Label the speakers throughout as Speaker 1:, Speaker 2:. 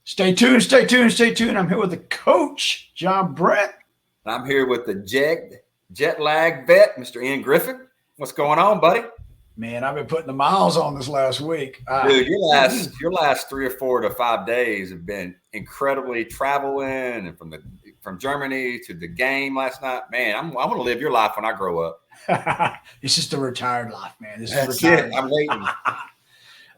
Speaker 1: Stay tuned, stay tuned, stay tuned. I'm here with the coach, John Brett.
Speaker 2: I'm here with the jet lag vet, Mr. Ian Griffin. What's going on, buddy?
Speaker 1: Man, I've been putting the miles on this last week.
Speaker 2: Dude, your last 3 or 4 to 5 days have been incredibly traveling, and from Germany to the game last night. Man, I want to live your life when I grow up.
Speaker 1: It's just a retired life, man.
Speaker 2: That's it. I'm waiting.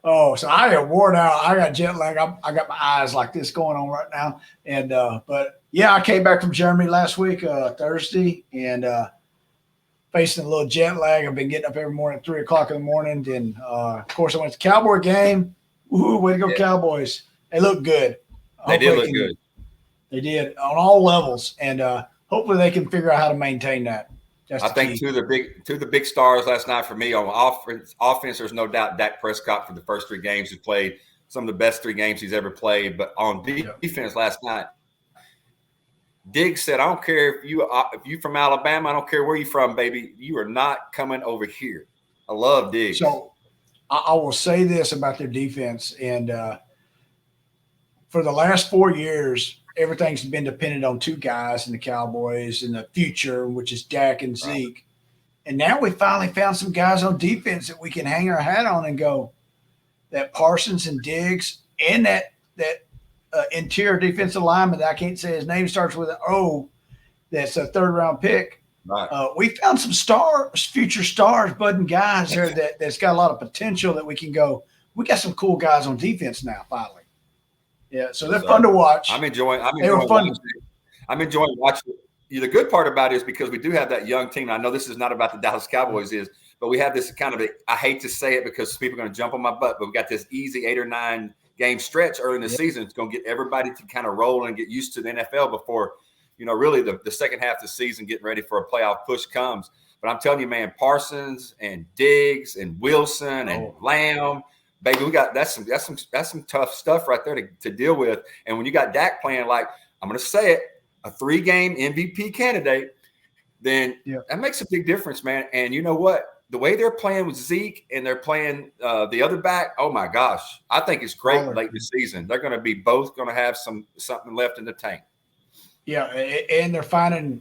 Speaker 1: Oh, so I am worn out. I got jet lag. I got my eyes like this going on right now. And but yeah, I came back from Germany last week, Thursday, and facing a little jet lag. I've been getting up every morning at 3 o'clock in the morning. And of course, I went to the Cowboy game. Ooh, way to go, Cowboys! They look good.
Speaker 2: They did look good.
Speaker 1: They did on all levels, and hopefully they can figure out how to maintain that.
Speaker 2: I think two of the big stars last night for me on offense. There's no doubt Dak Prescott for the first 3 games. He played some of the best 3 games he's ever played. But on defense last night, Diggs said, "I don't care if you from Alabama. I don't care where you from, baby. You are not coming over here." I love Diggs.
Speaker 1: So I will say this about their defense, and for the last 4 years, everything's been dependent on 2 guys in the Cowboys in the future, which is Dak and Zeke. Right. And now we finally found some guys on defense that we can hang our hat on and go, that Parsons and Diggs and that interior defensive lineman that I can't say his name, starts with an O, that's a 3rd-round pick.
Speaker 2: Right.
Speaker 1: We found some future stars, budding guys there that's got a lot of potential that we can go, we got some cool guys on defense now, finally. Yeah, so they're fun to watch.
Speaker 2: I'm enjoying watching. The good part about it is because we do have that young team. I know this is not about the Dallas Cowboys, but we have this kind of I hate to say it because people are going to jump on my butt, but we got this easy 8 or 9 game stretch early in the season. It's going to get everybody to kind of roll and get used to the NFL before, really the second half of the season, getting ready for a playoff push comes. But I'm telling you, man, Parsons and Diggs and Wilson and Lamb. Baby, we got that's some tough stuff right there to deal with. And when you got Dak playing like, I'm going to say it, a 3-game MVP candidate, then that makes a big difference, man. And you know what? The way they're playing with Zeke and they're playing the other back, oh my gosh, I think it's great late in the season. They're going to be both going to have something left in the tank.
Speaker 1: Yeah, and they're finding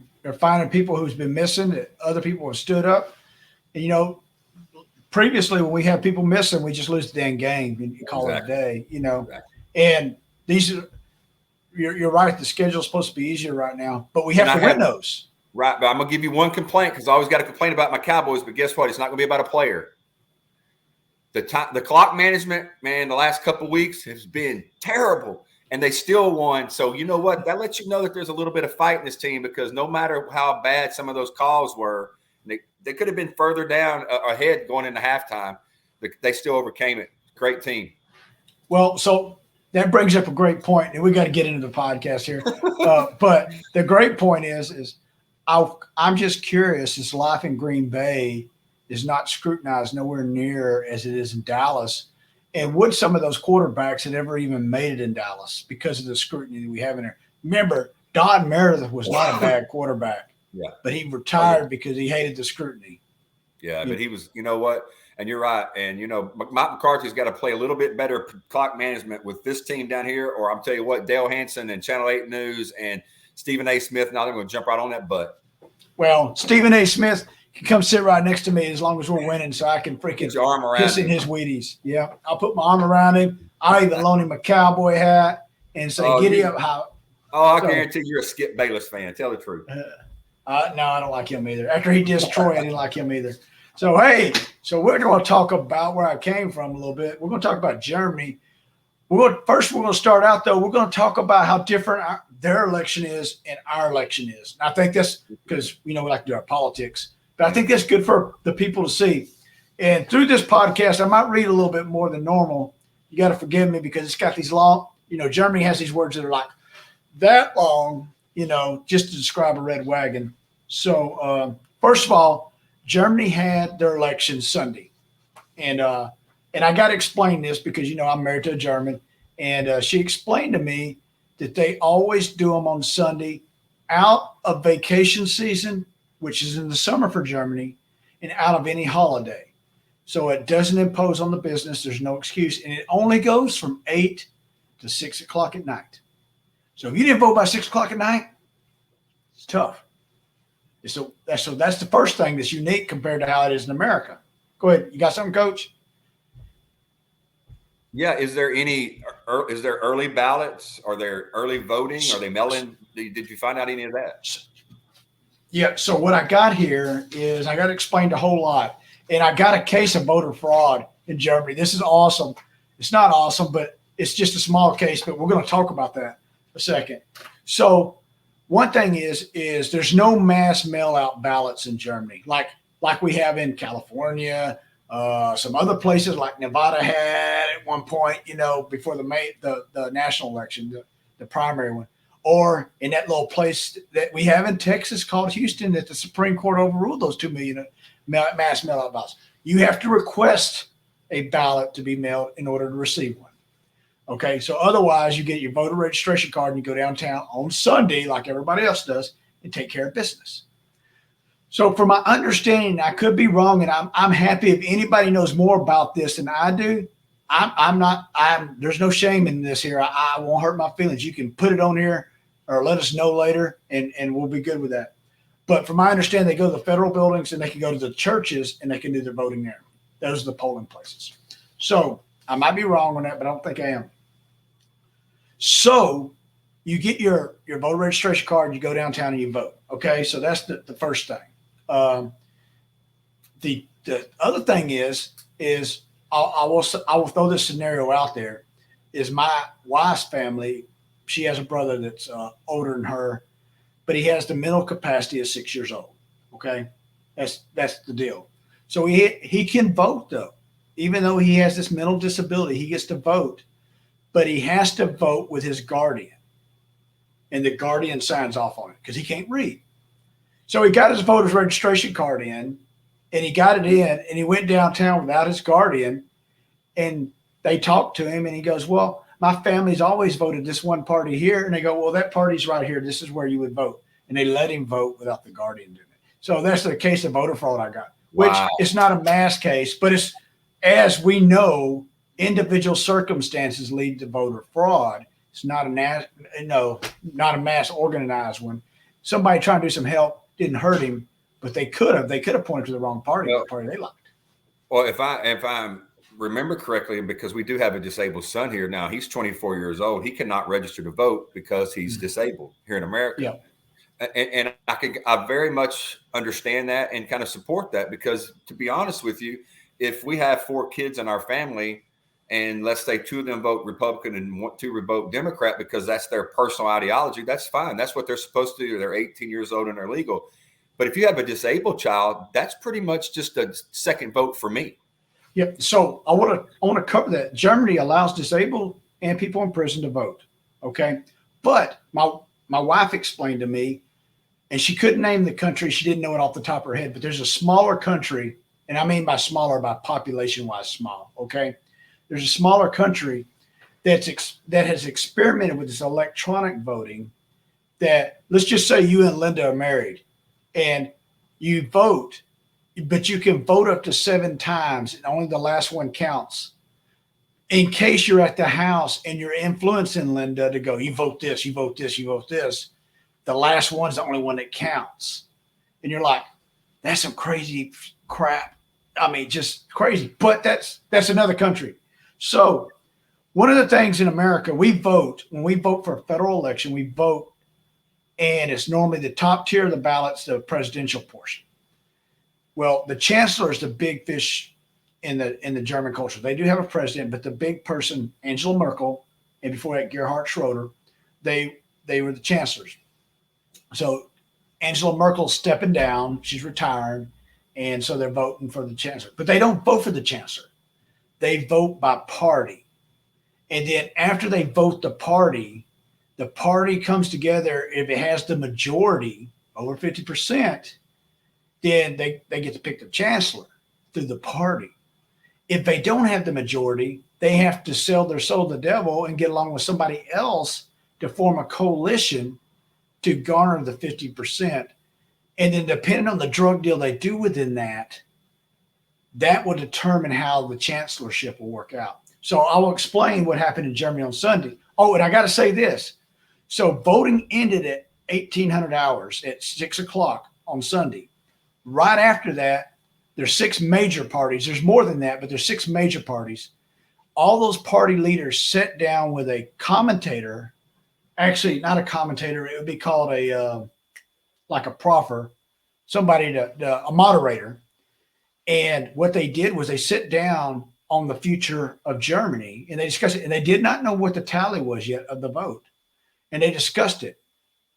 Speaker 1: people who's been missing that other people have stood up. And, previously, when we have people missing, we just lose the damn game and call it a day, Exactly. And these are, you're right, the schedule's supposed to be easier right now, but we have to win those.
Speaker 2: Right, but I'm going to give you one complaint because I always got to complain about my Cowboys, but guess what? It's not going to be about a player. The clock management, man, the last couple of weeks has been terrible, and they still won. So you know what? That lets you know that there's a little bit of fight in this team because no matter how bad some of those calls were, they could have been further down ahead going into halftime. They still overcame it. Great team.
Speaker 1: Well, so that brings up a great point, and we got to get into the podcast here. But the great point is I'm just curious. This life in Green Bay is not scrutinized nowhere near as it is in Dallas. And would some of those quarterbacks have ever even made it in Dallas because of the scrutiny that we have in there? Remember, Don Meredith was not a bad quarterback.
Speaker 2: Yeah,
Speaker 1: but he retired because he hated the scrutiny.
Speaker 2: Yeah, but he was, you know what? And you're right. And, Mike McCarthy's got to play a little bit better clock management with this team down here. Or I'm telling you what, Dale Hansen and Channel 8 News and Stephen A. Smith, now they're going to jump right on that butt.
Speaker 1: Well, Stephen A. Smith can come sit right next to me as long as we're winning so I can freaking
Speaker 2: your arm around
Speaker 1: piss in his Wheaties. Yeah, I'll put my arm around him. I'll even loan him a cowboy hat and say, giddy up.
Speaker 2: I guarantee you're a Skip Bayless fan. Tell the truth.
Speaker 1: No, I don't like him either. After he dissed Troy, I didn't like him either. So, we're going to talk about where I came from a little bit. We're going to talk about Germany. First, we're going to start out, though. We're going to talk about how different their election is and our election is. And I think that's because, we like to do our politics. But I think that's good for the people to see. And through this podcast, I might read a little bit more than normal. You got to forgive me because it's got these long, Germany has these words that are like that long, just to describe a red wagon. So, first of all, Germany had their election Sunday. And And I got to explain this because, I'm married to a German. And she explained to me that they always do them on Sunday out of vacation season, which is in the summer for Germany, and out of any holiday. So it doesn't impose on the business. There's no excuse. And it only goes from 8 to 6 o'clock at night. So if you didn't vote by 6 o'clock at night, it's tough. So that's the first thing that's unique compared to how it is in America. Go ahead. You got something, Coach?
Speaker 2: Yeah. Is there early ballots? Are there early voting? Are they mail-in? Did you find out any of that?
Speaker 1: Yeah. So what I got here is I got to explain a whole lot. And I got a case of voter fraud in Germany. This is awesome. It's not awesome, but it's just a small case, but we're going to talk about that a second. So one thing is there's no mass mail out ballots in Germany, like we have in California, some other places like Nevada had at one point, before the national election, the primary one, or in that little place that we have in Texas called Houston that the Supreme Court overruled those 2 million mass mail out ballots. You have to request a ballot to be mailed in order to receive one. Okay, so otherwise you get your voter registration card and you go downtown on Sunday like everybody else does and take care of business. So from my understanding, I could be wrong, and I'm happy if anybody knows more about this than I do. There's no shame in this here. I won't hurt my feelings. You can put it on here or let us know later and we'll be good with that. But from my understanding, they go to the federal buildings and they can go to the churches and they can do their voting there. Those are the polling places. So I might be wrong on that, but I don't think I am. So you get your voter registration card, you go downtown and you vote. Okay, so that's the first thing. The other thing is I will throw this scenario out there. Is my wife's family? She has a brother that's older than her, but he has the mental capacity of 6 years old. Okay, that's the deal. So he can vote though, even though he has this mental disability, he gets to vote, but he has to vote with his guardian, and the guardian signs off on it because he can't read. So he got his voter's registration card in, and he got it in, and he went downtown without his guardian, and they talked to him, and he goes, well, my family's always voted this one party here. And they go, well, that party's right here. This is where you would vote. And they let him vote without the guardian doing it. So that's the case of voter fraud I got, which it's not a mass case, but it's, as we know, individual circumstances lead to voter fraud. It's not a mass organized one. Somebody trying to do some help didn't hurt him, but they could have pointed to the wrong party, the party they liked.
Speaker 2: Well, if I remember correctly, because we do have a disabled son here now, he's 24 years old. He cannot register to vote because he's disabled here in America.
Speaker 1: Yeah.
Speaker 2: And I very much understand that and kind of support that, because to be honest with you, if we have 4 kids in our family and let's say 2 of them vote Republican and 2 vote Democrat because that's their personal ideology, that's fine. That's what they're supposed to do. They're 18 years old and they're legal. But if you have a disabled child, that's pretty much just a second vote for me.
Speaker 1: Yep. So I want to cover that. Germany allows disabled and people in prison to vote. Okay. But my wife explained to me, and she couldn't name the country. She didn't know it off the top of her head, but there's a smaller country, and I mean by smaller, by population wise small. Okay. There's a smaller country that has experimented with this electronic voting that, let's just say you and Linda are married and you vote, but you can vote up to 7 times and only the last one counts. In case you're at the house and you're influencing Linda to go, you vote this, you vote this, you vote this. The last one's the only one that counts. And you're like, that's some crazy crap. I mean, just crazy. But that's another country. So one of the things in America, we vote. When we vote for a federal election, we vote, and it's normally the top tier of the ballots, the presidential portion. Well, the chancellor is the big fish in the German culture. They do have a president, but the big person, Angela Merkel, and before that, Gerhard Schroeder, they were the chancellors. So Angela Merkel's stepping down. She's retiring. And so they're voting for the chancellor. But they don't vote for the chancellor. They vote by party. And then after they vote the party comes together. If it has the majority, over 50%, then they get to pick the chancellor through the party. if they don't have the majority, they have to sell their soul to the devil and get along with somebody else to form a coalition to garner the 50%. And then depending on the drug deal they do within that, that will determine how the chancellorship will work out. So I will explain what happened in Germany on Sunday. Oh, and I got to say this. So voting ended at 1800 hours at 6 o'clock on Sunday. Right after that, there's 6 major parties. There's more than that, but there's 6 major parties. All those party leaders sat down with a commentator. Actually, not a commentator. It would be called like a proffer, somebody a moderator. And what they did was they sit down on the future of Germany and they discussed it. And they did not know what the tally was yet of the vote. And they discussed it.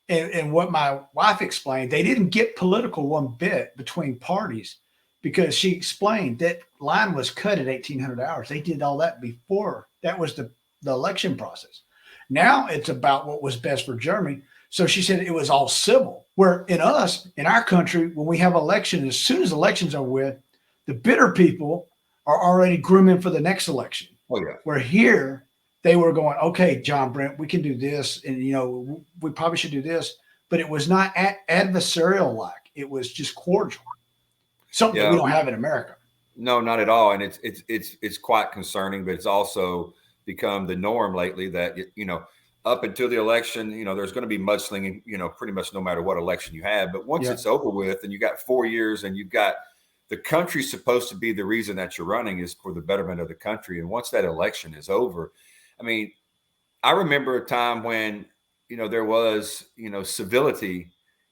Speaker 1: And what my wife explained, they didn't get political one bit between parties because she explained that line was cut at 1800 hours. They did all that before. That was the election process. Now it's about what was best for Germany. So she said it was all civil. Where in our country, when we have elections, as soon as elections are with, the bitter people are already grooming for the next election.
Speaker 2: Oh, yeah.
Speaker 1: Where here, they were going, okay, John Brent, we can do this. And, we probably should do this. But it was not adversarial like. It was just cordial. Something that we don't have in America.
Speaker 2: No, not at all. And it's quite concerning, but it's also become the norm lately that, up until the election, there's going to be mudslinging, pretty much no matter what election you have. But once it's over with and you got 4 years and you've got the country's supposed to be the reason that you're running is for the betterment of the country. And once that election is over, I mean, I remember a time when, there was, civility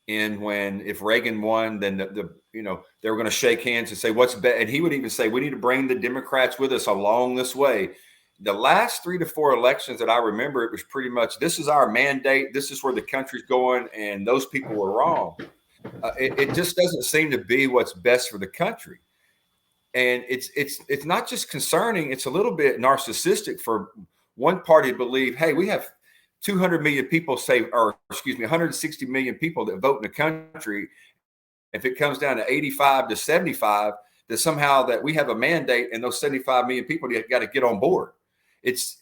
Speaker 2: in when if Reagan won, then they were going to shake hands and say, what's better? And he would even say, we need to bring the Democrats with us along this way. The last 3 to 4 elections that I remember, it was pretty much, this is our mandate. This is where the country's going. And those people were wrong. It just doesn't seem to be what's best for the country. And it's not just concerning. It's a little bit narcissistic for one party to believe, hey, we have 200 million people 160 million people that vote in the country. If it comes down to 85 to 75, that somehow that we have a mandate and those 75 million people got to get on board. It's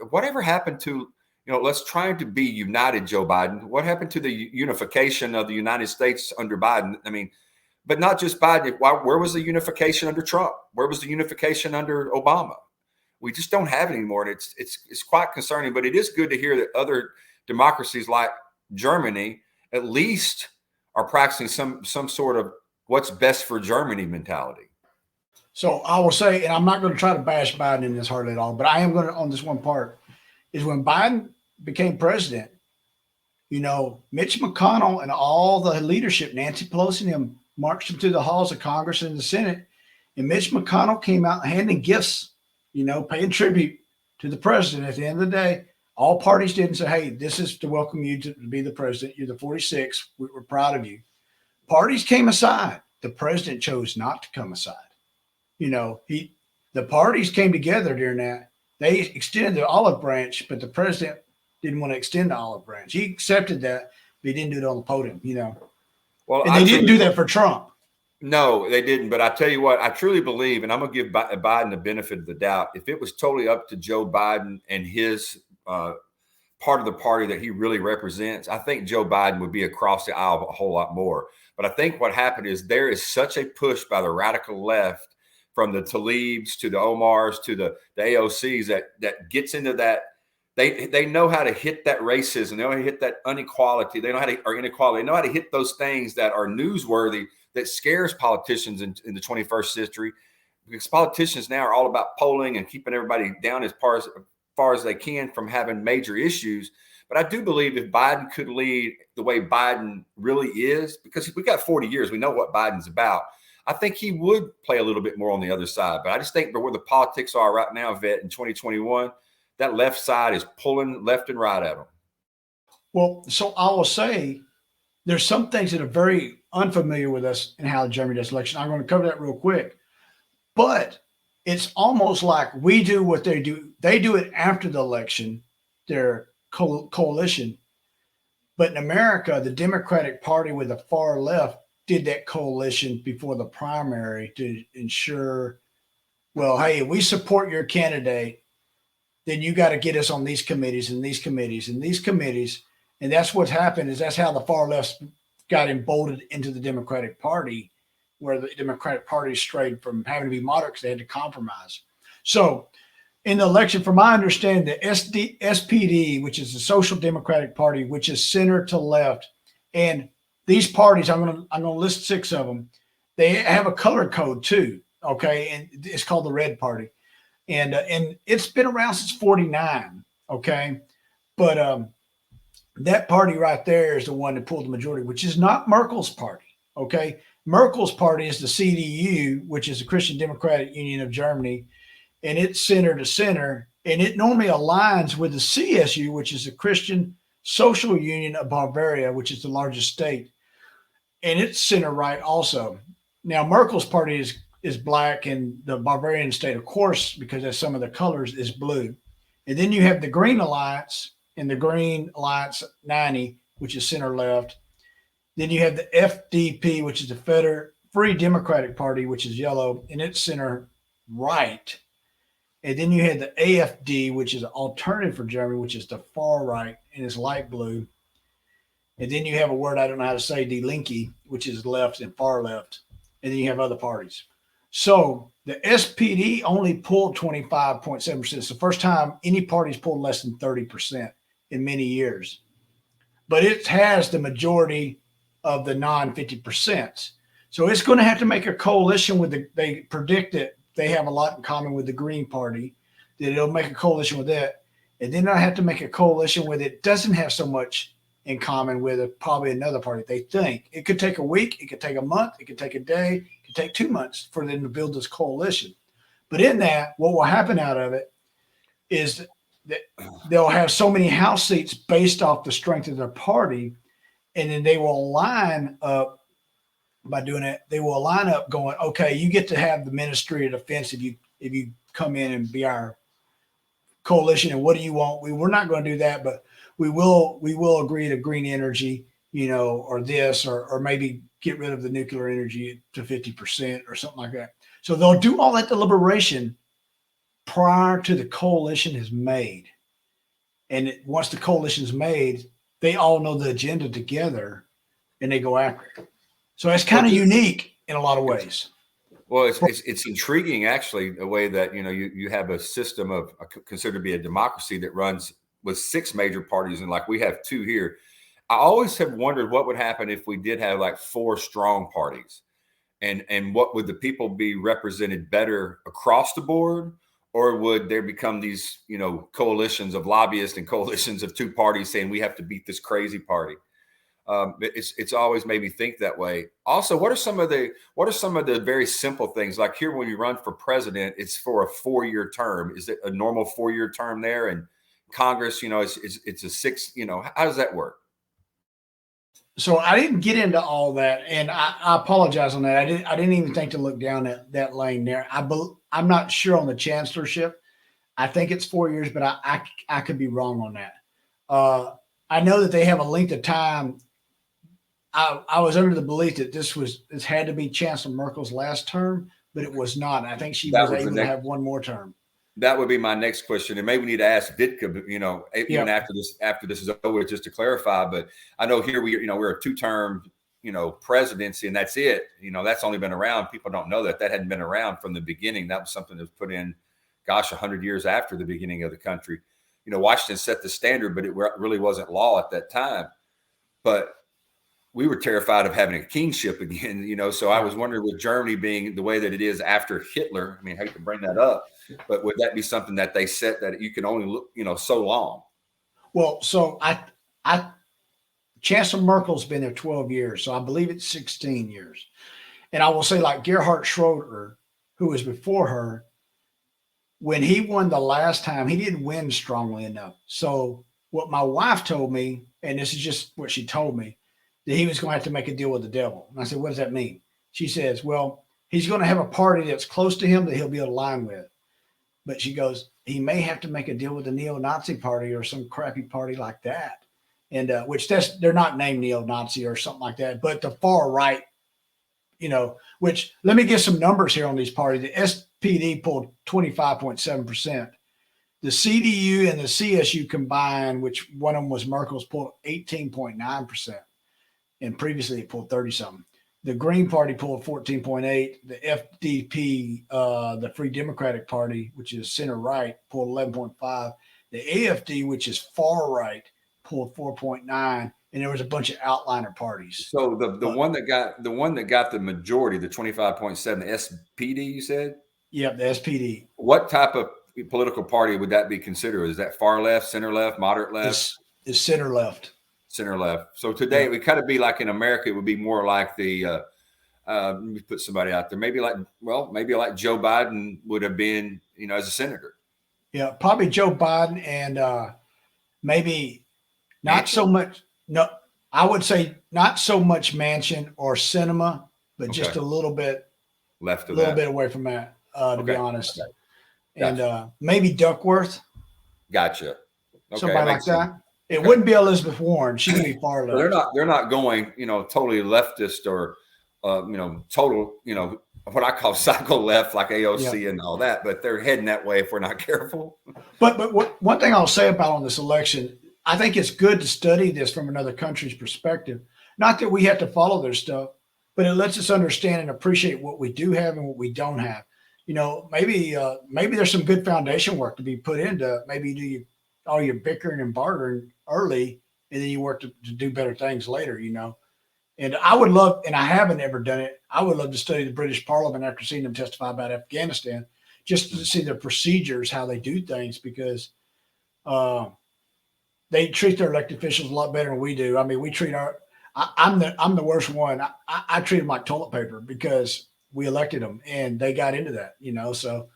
Speaker 2: whatever happened to, let's try to be united, Joe Biden. What happened to the unification of the United States under Biden? I mean, but not just Biden. Where was the unification under Trump? Where was the unification under Obama? We just don't have it anymore. And it's quite concerning, but it is good to hear that other democracies like Germany at least are practicing some sort of what's best for Germany mentality.
Speaker 1: So I will say, and I'm not going to try to bash Biden in this hardly at all, but I am going to on this one part, is when Biden became president, Mitch McConnell and all the leadership, Nancy Pelosi and him, marched him through the halls of Congress and the Senate. And Mitch McConnell came out handing gifts, paying tribute to the president. At the end of the day, all parties did and said, hey, this is to welcome you to be the president. You're the 46th. We're proud of you. Parties came aside. The president chose not to come aside. The parties came together during that. They extended the olive branch, but the president didn't want to extend the olive branch. He accepted that, but he didn't do it on the podium,
Speaker 2: Well,
Speaker 1: and they didn't do that for Trump.
Speaker 2: No, they didn't. But I tell you what, I truly believe, and I'm going to give Biden the benefit of the doubt. If it was totally up to Joe Biden and his part of the party that he really represents, I think Joe Biden would be across the aisle a whole lot more. But I think what happened is there is such a push by the radical left, from the Tlaibs to the Omars to the AOCs that gets into that. They know how to hit that racism. They know how to hit that inequality. They know how to, or inequality. They know how to hit those things that are newsworthy, that scares politicians in the 21st century, because politicians now are all about polling and keeping everybody down as far as they can from having major issues. But I do believe if Biden could lead the way Biden really is, because we got 40 years, we know what Biden's about. I think he would play a little bit more on the other side. But I just think where the politics are right now, Vet, in 2021, that left side is pulling left and right at them.
Speaker 1: Well, so I will say there's some things that are very unfamiliar with us in how Germany does election. I'm going to cover that real quick. But it's almost like we do what they do. They do it after the election, their coalition. But in America, the Democratic Party with the far left did that coalition before the primary to ensure well, hey, if we support your candidate, then you got to get us on these committees and these committees and these committees. And that's what's happened is that's how the far left got emboldened into the Democratic Party, where the Democratic Party strayed from having to be moderate because they had to compromise. So in the election, from my understanding, the SPD, which is the Social Democratic Party, which is center to left, and these parties, I'm gonna list 6 of them. They have a color code too, okay, and it's called the Red Party, and it's been around since '49, okay, but that party right there is the one that pulled the majority, which is not Merkel's party, okay. Merkel's party is the CDU, which is the Christian Democratic Union of Germany, and it's center to center, and it normally aligns with the CSU, which is the Christian Social Union of Bavaria, which is the largest state, and it's center right also. Now, Merkel's party is black, and the Bavarian state, of course, because of some of the colors, is blue. And then you have the Green Alliance and the Green Alliance 90, which is center left. Then you have the FDP, which is the Free Democratic Party, which is yellow, and it's center right. And then you had the AFD, which is Alternative for Germany, which is the far right, and it's light blue. And then you have a word I don't know how to say, Die Linke, which is left and far left. And then you have other parties. So the SPD only pulled 25.7%. It's the first time any party's pulled less than 30% in many years. But it has the majority of the non-50%. So it's going to have to make a coalition with they predict that they have a lot in common with the Green Party, that it'll make a coalition with that. And then they'll have to make a coalition with it doesn't have so much in common with probably another party. They think it could take a week, it could take a month, it could take a day, it could take 2 months for them to build this coalition. But in that, what will happen out of it is that they'll have so many House seats based off the strength of their party, and then they will line up by doing it. They will line up going, okay, you get to have the Ministry of Defense if you come in and be our coalition. And what do you want? We're not going to do that, but we will agree to green energy, or this, or maybe get rid of the nuclear energy to 50% or something like that. So they'll do all that deliberation prior to the coalition is made. And once the coalition is made, they all know the agenda together and they go after it. So it's kind of unique in a lot of ways.
Speaker 2: Well, it's intriguing, actually, the way that, you have a system of considered to be a democracy that runs with 6 major parties, and like we have 2 here. I always have wondered what would happen if we did have like 4 strong parties, and what would the people be represented better across the board, or would there become these coalitions of lobbyists and coalitions of 2 parties saying we have to beat this crazy party? It's always made me think that way. Also, what are some of the very simple things, like here when you run for president, it's for a 4-year term. Is it a normal 4-year term there? And Congress, it's a 6. How does that work?
Speaker 1: So I didn't get into all that, and I apologize on that. I didn't even think to look down that lane there. I'm not sure on the chancellorship. I think it's 4 years, but I could be wrong on that. I know that they have a length of time. I was under the belief that this had to be Chancellor Merkel's last term, but it was not. I think she was able to have one more term.
Speaker 2: That would be my next question, and maybe we need to ask Ditka, even after this is over, just to clarify. But I know here we're a 2-term, presidency, and that's it. That's only been around. People don't know that hadn't been around from the beginning. That was something that was put in, 100 years after the beginning of the country. Washington set the standard, but it really wasn't law at that time. But we were terrified of having a kingship again, so I was wondering, with Germany being the way that it is after Hitler, I hate to bring that up, but would that be something that they set that you can only look, so long?
Speaker 1: Well, so Chancellor Merkel's been there 12 years, so I believe it's 16 years. And I will say, like Gerhard Schroeder, who was before her, when he won the last time, he didn't win strongly enough. So what my wife told me, and this is just what she told me, that he was going to have to make a deal with the devil. And I said, what does that mean? She says, well, he's going to have a party that's close to him that he'll be able to align with. But she goes, he may have to make a deal with the neo-Nazi party or some crappy party like that. And they're not named neo-Nazi or something like that, but the far right, which let me give some numbers here on these parties. SPD pulled 25.7%. The CDU and the CSU combined, which one of them was Merkel's, pulled 18.9%. And previously it pulled 30 something. The Green Party pulled 14.8. The FDP, the Free Democratic Party, which is center right, pulled 11.5. The AFD, which is far right, pulled 4.9. And there was a bunch of outliner parties.
Speaker 2: So the one that got the majority, the 25.7, the SPD, you said?
Speaker 1: Yep, the SPD.
Speaker 2: What type of political party would that be considered? Is that far left, center left, moderate left?
Speaker 1: It's center left.
Speaker 2: Center left. So today it would kind of be like in America, it would be more like the let me put somebody out there. Maybe like Joe Biden would have been, as a senator.
Speaker 1: Yeah, probably Joe Biden and maybe not so much. No, I would say not so much Manchin or Sinema, but just a little bit
Speaker 2: left of
Speaker 1: a little bit away from that, to be honest.
Speaker 2: Okay.
Speaker 1: And maybe Duckworth.
Speaker 2: Gotcha. Okay,
Speaker 1: somebody like that. It wouldn't be Elizabeth Warren. She would be far left.
Speaker 2: They're not going, totally leftist or, total, what I call psycho left, like AOC and all that. But they're heading that way if we're not careful.
Speaker 1: But one thing I'll say about on this election, I think it's good to study this from another country's perspective. Not that we have to follow their stuff, but it lets us understand and appreciate what we do have and what we don't have. Maybe there's some good foundation work to be put into. Maybe you do all your bickering and bartering early, and then you work to do better things later, And I would love, and I haven't ever done it, I would love to study the British Parliament after seeing them testify about Afghanistan, just to see their procedures, how they do things, because they treat their elected officials a lot better than we do. I mean, we treat I'm the worst one. I treat them like toilet paper because we elected them and they got into that, so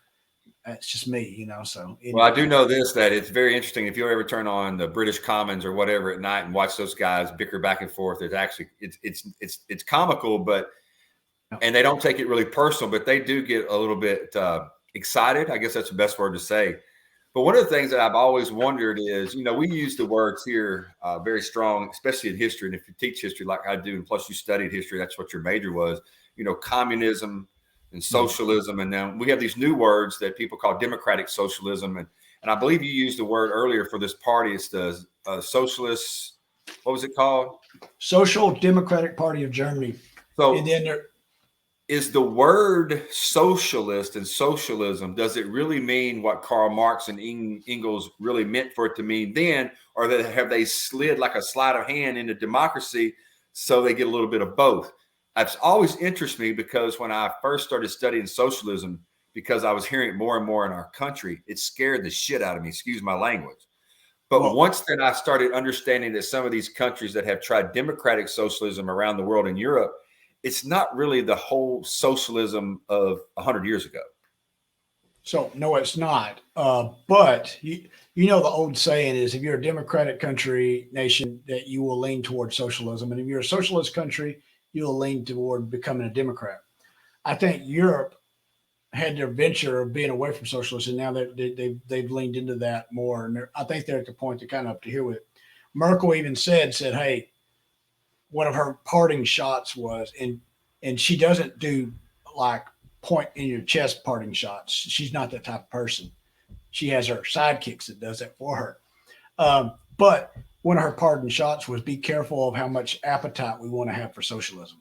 Speaker 1: that's just me, so. Anyway.
Speaker 2: Well, I do know this, that it's very interesting. If you ever turn on the British Commons or whatever at night and watch those guys bicker back and forth, it's comical, but, and they don't take it really personal, but they do get a little bit excited. I guess that's the best word to say. But one of the things that I've always wondered is, we use the words here very strong, especially in history. And if you teach history like I do, and plus you studied history, that's what your major was, communism and socialism. And then we have these new words that people call democratic socialism. And I believe you used the word earlier for this party. It's the socialist, what was it called?
Speaker 1: Social Democratic Party of Germany.
Speaker 2: So
Speaker 1: and then
Speaker 2: is the word socialist and socialism, does it really mean what Karl Marx and Engels really meant for it to mean then? Or have they slid like a sleight of hand into democracy so they get a little bit of both? That's always interested me because when I first started studying socialism, because I was hearing it more and more in our country, it scared the shit out of me, excuse my language. But once then I started understanding that some of these countries that have tried democratic socialism around the world in Europe, it's not really the whole socialism of 100 years ago.
Speaker 1: So, no, it's not. But the old saying is if you're a democratic country, nation, that you will lean toward socialism. And if you're a socialist country, you'll lean toward becoming a Democrat. I think Europe had their venture of being away from socialism, and now they've leaned into that more. And I think they're at the point they're kind of up to here with it. Merkel even said, hey, one of her parting shots was, and she doesn't do like point in your chest parting shots. She's not that type of person. She has her sidekicks that does that for her. But one of her parting shots was be careful of how much appetite we want to have for socialism.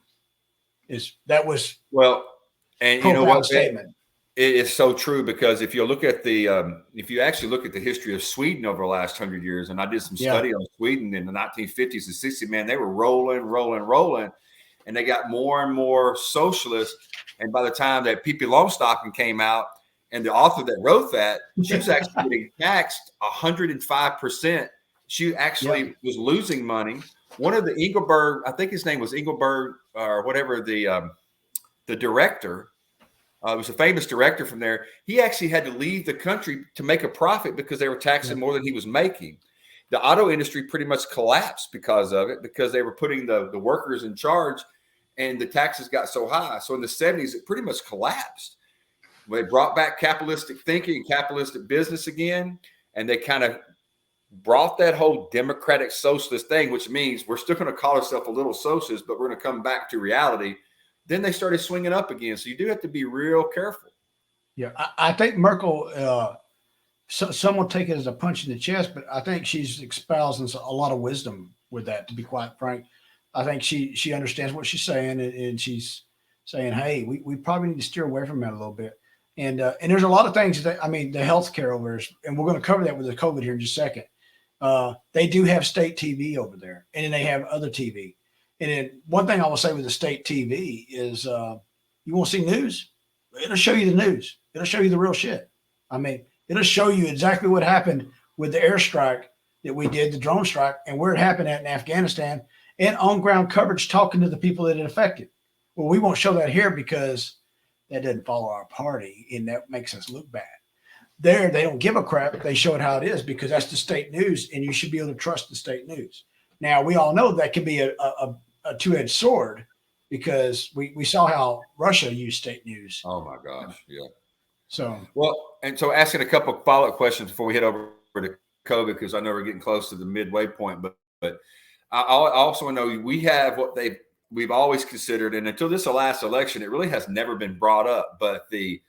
Speaker 2: And you know what?
Speaker 1: Statement.
Speaker 2: It is so true because if you look at if you actually look at the history of Sweden over the last 100 years, and I did some study on Sweden in the 1950s and 60s, man, they were rolling, and they got more and more socialist. And by the time that Pippi Longstocking came out, and the author that wrote that, she was actually getting taxed 105%. She actually was losing money. One of the Engelberg, I think his name was Engelberg or whatever, the director. It was a famous director from there. He actually had to leave the country to make a profit because they were taxing more than he was making. The auto industry pretty much collapsed because of it, because they were putting the workers in charge and the taxes got so high. So in the 70s, it pretty much collapsed. They brought back capitalistic thinking and capitalistic business again, and they kind of brought that whole democratic socialist thing, which means we're still going to call ourselves a little socialist, but we're going to come back to reality. Then they started swinging up again. So you do have to be real careful.
Speaker 1: Yeah, I think Merkel. Some will take it as a punch in the chest, but I think she's espousing a lot of wisdom with that. To be quite frank, I think she understands what she's saying, and she's saying, "Hey, we probably need to steer away from that a little bit." And there's a lot of things that I mean, the healthcare over there, and we're going to cover that with the COVID here in just a second. They do have state TV over there, and then they have other TV. And then one thing I will say with the state TV is, you want to see news? It'll show you the news. It'll show you the real shit. I mean, it'll show you exactly what happened with the airstrike that we did, the drone strike, and where it happened at in Afghanistan, and on ground coverage talking to the people that it affected. Well, we won't show that here because that doesn't follow our party, and that makes us look bad. There, they don't give a crap. They show it how it is because that's the state news, and you should be able to trust the state news. Now, we all know that can be a two-edged sword because we saw how Russia used state news.
Speaker 2: Oh my gosh, yeah.
Speaker 1: So
Speaker 2: so asking a couple of follow-up questions before we head over to COVID, because I know we're getting close to the midway point, but I also know we have what we've always considered, and until this last election, it really has never been brought up, but the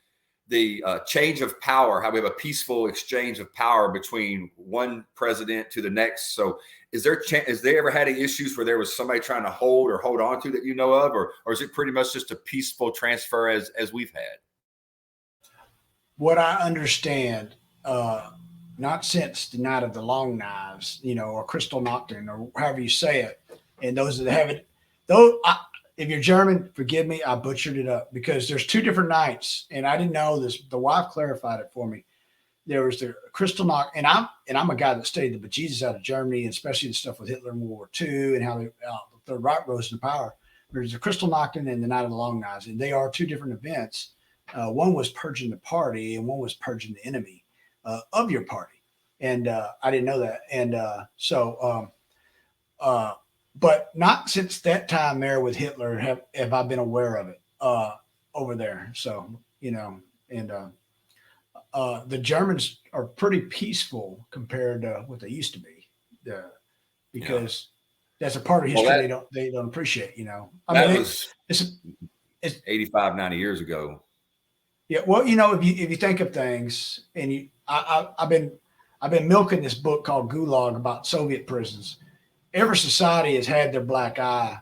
Speaker 2: change of power, how we have a peaceful exchange of power between one president to the next. So is there ever had any issues where there was somebody trying to hold on to that you know of, or is it pretty much just a peaceful transfer as we've had?
Speaker 1: What I understand, not since the night of the Long Knives, or Kristallnacht, or however you say it, and those that have it, if you're German, forgive me, I butchered it up because there's two different nights, and I didn't know this. The wife clarified it for me. There was the Kristallnacht, and I'm a guy that studied the bejesus out of Germany, and especially the stuff with Hitler in World War II and how the Third Reich rose to power. There's the Kristallnacht and the Night of the Long Knives, and they are two different events. One was purging the party, and one was purging the enemy of your party. And I didn't know that. And but not since that time there with Hitler have I been aware of it over there. So, and the Germans are pretty peaceful compared to what they used to be, because that's a part of history they don't appreciate. It's
Speaker 2: 85, 90 years ago.
Speaker 1: Yeah, well, if you think of things, and I've been milking this book called Gulag about Soviet prisons. Every society has had their black eye.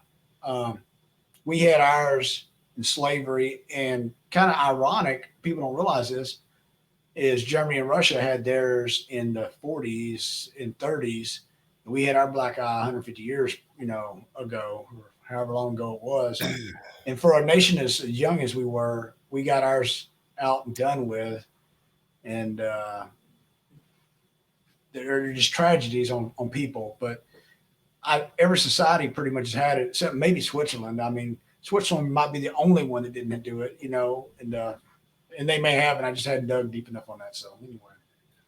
Speaker 1: We had ours in slavery, and kind of ironic, people don't realize this, is Germany and Russia had theirs in the 40s and 30s. And we had our black eye 150 years, ago, or however long ago it was. And for a nation as young as we were, we got ours out and done with. And there are just tragedies on people, but every society pretty much has had it, except maybe Switzerland. I mean, Switzerland might be the only one that didn't do it, and they may have, and I just hadn't dug deep enough on that. So anyway.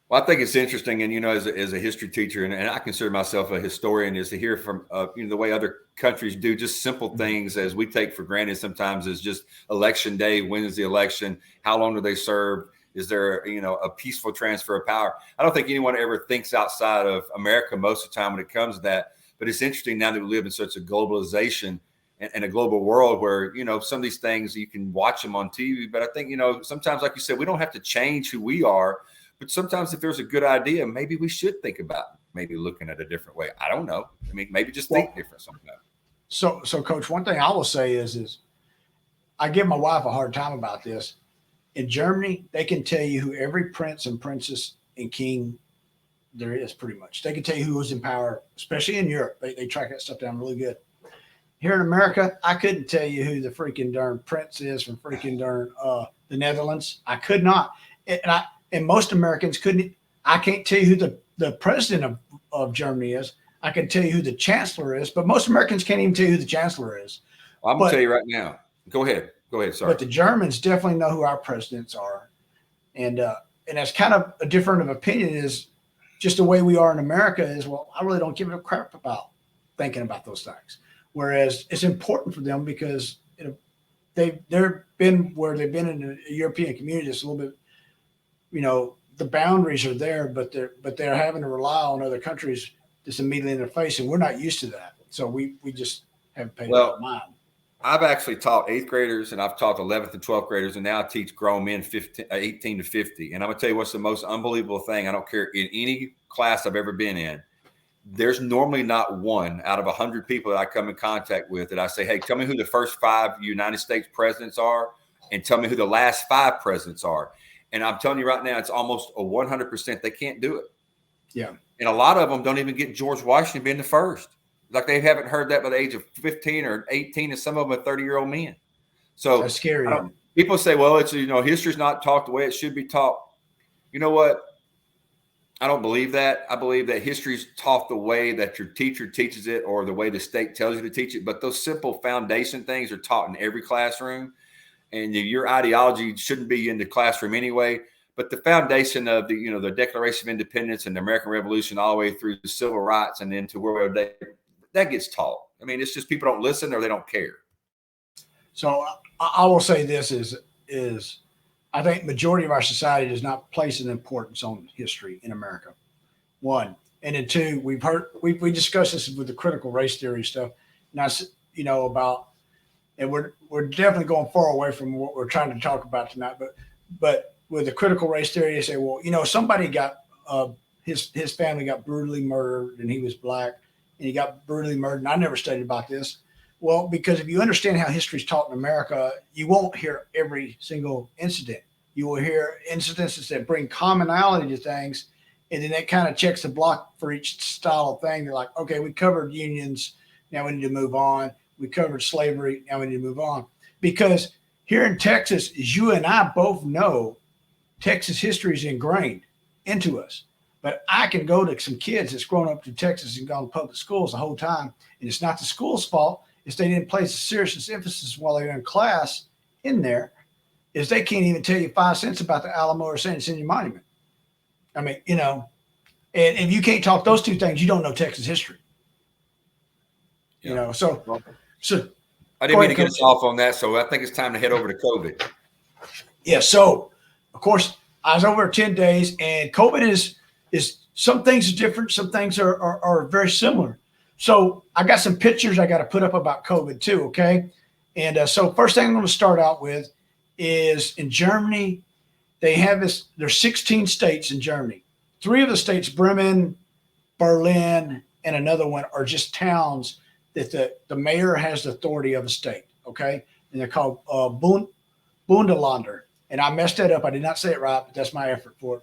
Speaker 1: Well,
Speaker 2: I think it's interesting, and as a history teacher, and I consider myself a historian, is to hear from the way other countries do just simple things as we take for granted sometimes, is just election day. When is the election? How long do they serve? Is there a peaceful transfer of power? I don't think anyone ever thinks outside of America most of the time when it comes to that. But it's interesting now that we live in such a globalization and a global world where, some of these things you can watch them on TV. But I think, sometimes, like you said, we don't have to change who we are. But sometimes if there's a good idea, maybe we should think about maybe looking at a different way. I don't know. I mean, maybe just think different sometimes.
Speaker 1: So Coach, one thing I will say is I give my wife a hard time about this. In Germany, they can tell you who every prince and princess and king there is, pretty much. They can tell you who was in power, especially in Europe. They track that stuff down really good. Here in America, I couldn't tell you who the freaking darn prince is from freaking darn the Netherlands. I could not. And most Americans couldn't. I can't tell you who the president of Germany is. I can tell you who the chancellor is, but most Americans can't even tell you who the chancellor is.
Speaker 2: Well, I'm going to tell you right now. Go ahead. Sorry.
Speaker 1: But the Germans definitely know who our presidents are. And that's kind of a different of opinion is just the way we are in America is, well, I really don't give a crap about thinking about those things. Whereas it's important for them because they've been where they've been in a European community. It's a little bit, the boundaries are there, but they're having to rely on other countries just immediately in their face, and we're not used to that. So we just haven't paid a lot of mind.
Speaker 2: I've actually taught 8th graders, and I've taught 11th and 12th graders, and now I teach grown men 18 to 50. And I'm going to tell you what's the most unbelievable thing. I don't care in any class I've ever been in. There's normally not one out of 100 people that I come in contact with that I say, hey, tell me who the first 5 United States presidents are and tell me who the last 5 presidents are. And I'm telling you right now, it's almost a 100%. They can't do it.
Speaker 1: Yeah.
Speaker 2: And a lot of them don't even get George Washington being the first. Like they haven't heard that by the age of 15 or 18, and some of them are 30-year-old men. So
Speaker 1: that's scary.
Speaker 2: People say, well, it's, history's not taught the way it should be taught. You know what? I don't believe that. I believe that history's taught the way that your teacher teaches it or the way the state tells you to teach it. But those simple foundation things are taught in every classroom. And your ideology shouldn't be in the classroom anyway. But the foundation of the Declaration of Independence and the American Revolution all the way through the civil rights and into World War II, that gets taught. I mean, it's just people don't listen or they don't care.
Speaker 1: So I will say this is I think majority of our society does not place an importance on history in America. 1. And then 2, we discussed this with the critical race theory stuff. Now, about, and we're definitely going far away from what we're trying to talk about tonight. But with the critical race theory, they say, well, somebody got his family got brutally murdered and he was black and he got brutally murdered. And I never studied about this. Well, because if you understand how history is taught in America, you won't hear every single incident. You will hear incidences that bring commonality to things, and then that kind of checks the block for each style of thing. They're like, okay, we covered unions, now we need to move on. We covered slavery, now we need to move on. Because here in Texas, as you and I both know, Texas history is ingrained into us. But I can go to some kids that's grown up in Texas and gone to public schools the whole time, and it's not the school's fault. If they didn't place a serious emphasis while they were in class in there, is they can't even tell you 5 cents about the Alamo or San Jacinto Monument. I mean, and if you can't talk those 2 things, you don't know Texas history.
Speaker 2: Yeah.
Speaker 1: So
Speaker 2: I didn't mean to get us off on that, so I think it's time to head over to COVID.
Speaker 1: Yeah, so of course I was over 10 days, and COVID is some things are different, some things are very similar. So I got some pictures I got to put up about COVID too, okay? And so first thing I'm going to start out with is in Germany, they have this, there's 16 states in Germany. 3 of the states, Bremen, Berlin, and another one are just towns that the mayor has the authority of a state, okay? And they're called Bundesländer. And I messed that up. I did not say it right, but that's my effort for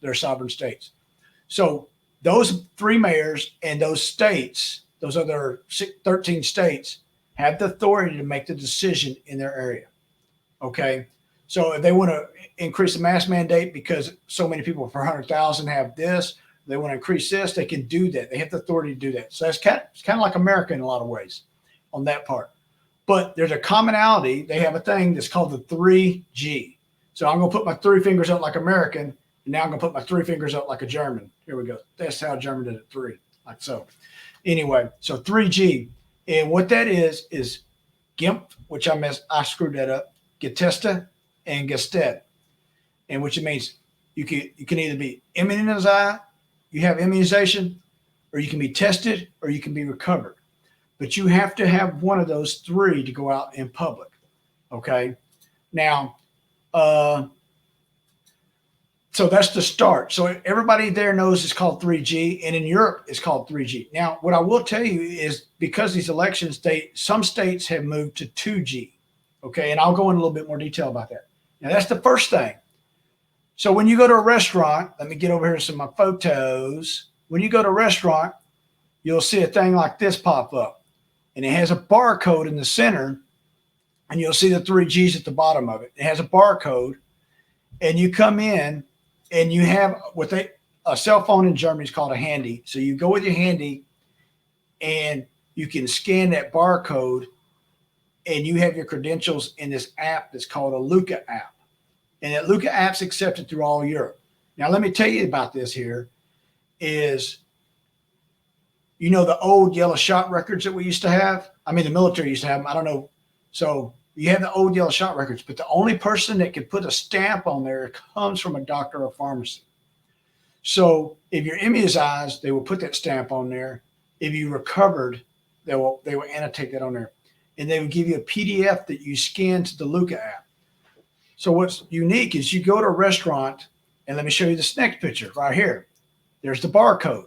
Speaker 1: their sovereign states. So those 3 mayors and those states, those other 13 states, have the authority to make the decision in their area. Okay. So if they want to increase the mask mandate because so many people per 100,000 have this, they want to increase this, they can do that. They have the authority to do that. So it's kind of like America in a lot of ways on that part. But there's a commonality. They have a thing that's called the 3G. So I'm going to put my 3 fingers up like American, and now I'm going to put my 3 fingers up like a German. Here we go. That's how German did it, 3, like so. Anyway, so 3G. And what that is GIMP, which I screwed that up, Getesta, and Gested. And which it means you can either be immunized, you have immunization, or you can be tested, or you can be recovered. But you have to have one of those 3 to go out in public. Okay. Now, so that's the start. So everybody there knows it's called 3G, and in Europe it's called 3G. Now, what I will tell you is because these elections, some states have moved to 2G. Okay, and I'll go in a little bit more detail about that. Now, that's the first thing. So when you go to a restaurant, let me get over here to some of my photos. When you go to a restaurant, you'll see a thing like this pop up, and it has a barcode in the center, and you'll see the 3Gs at the bottom of it. It has a barcode, and you come in, and you have a cell phone in Germany is called a handy. So you go with your handy, and you can scan that barcode, and you have your credentials in this app that's called a Luca app. And that Luca app's accepted through all Europe. Now, let me tell you about this here is, the old yellow shot records that we used to have? I mean, the military used to have them. I don't know. So you have the old yellow shot records, but the only person that can put a stamp on there comes from a doctor or pharmacy. So if you're immunized, they will put that stamp on there. If you recovered, they will annotate that on there. and they would give you a PDF that you scan to the Luca app. So what's unique is you go to a restaurant, and let me show you this next picture right here. There's the barcode,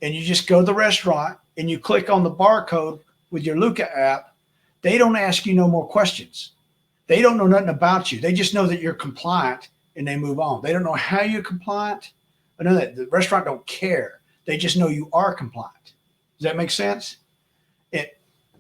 Speaker 1: and you just go to the restaurant and you click on the barcode with your Luca app. They don't ask you no more questions. They don't know nothing about you. They just know that you're compliant, and they move on. They don't know how you're compliant. I know that the restaurant don't care. They just know you are compliant. Does that make sense? It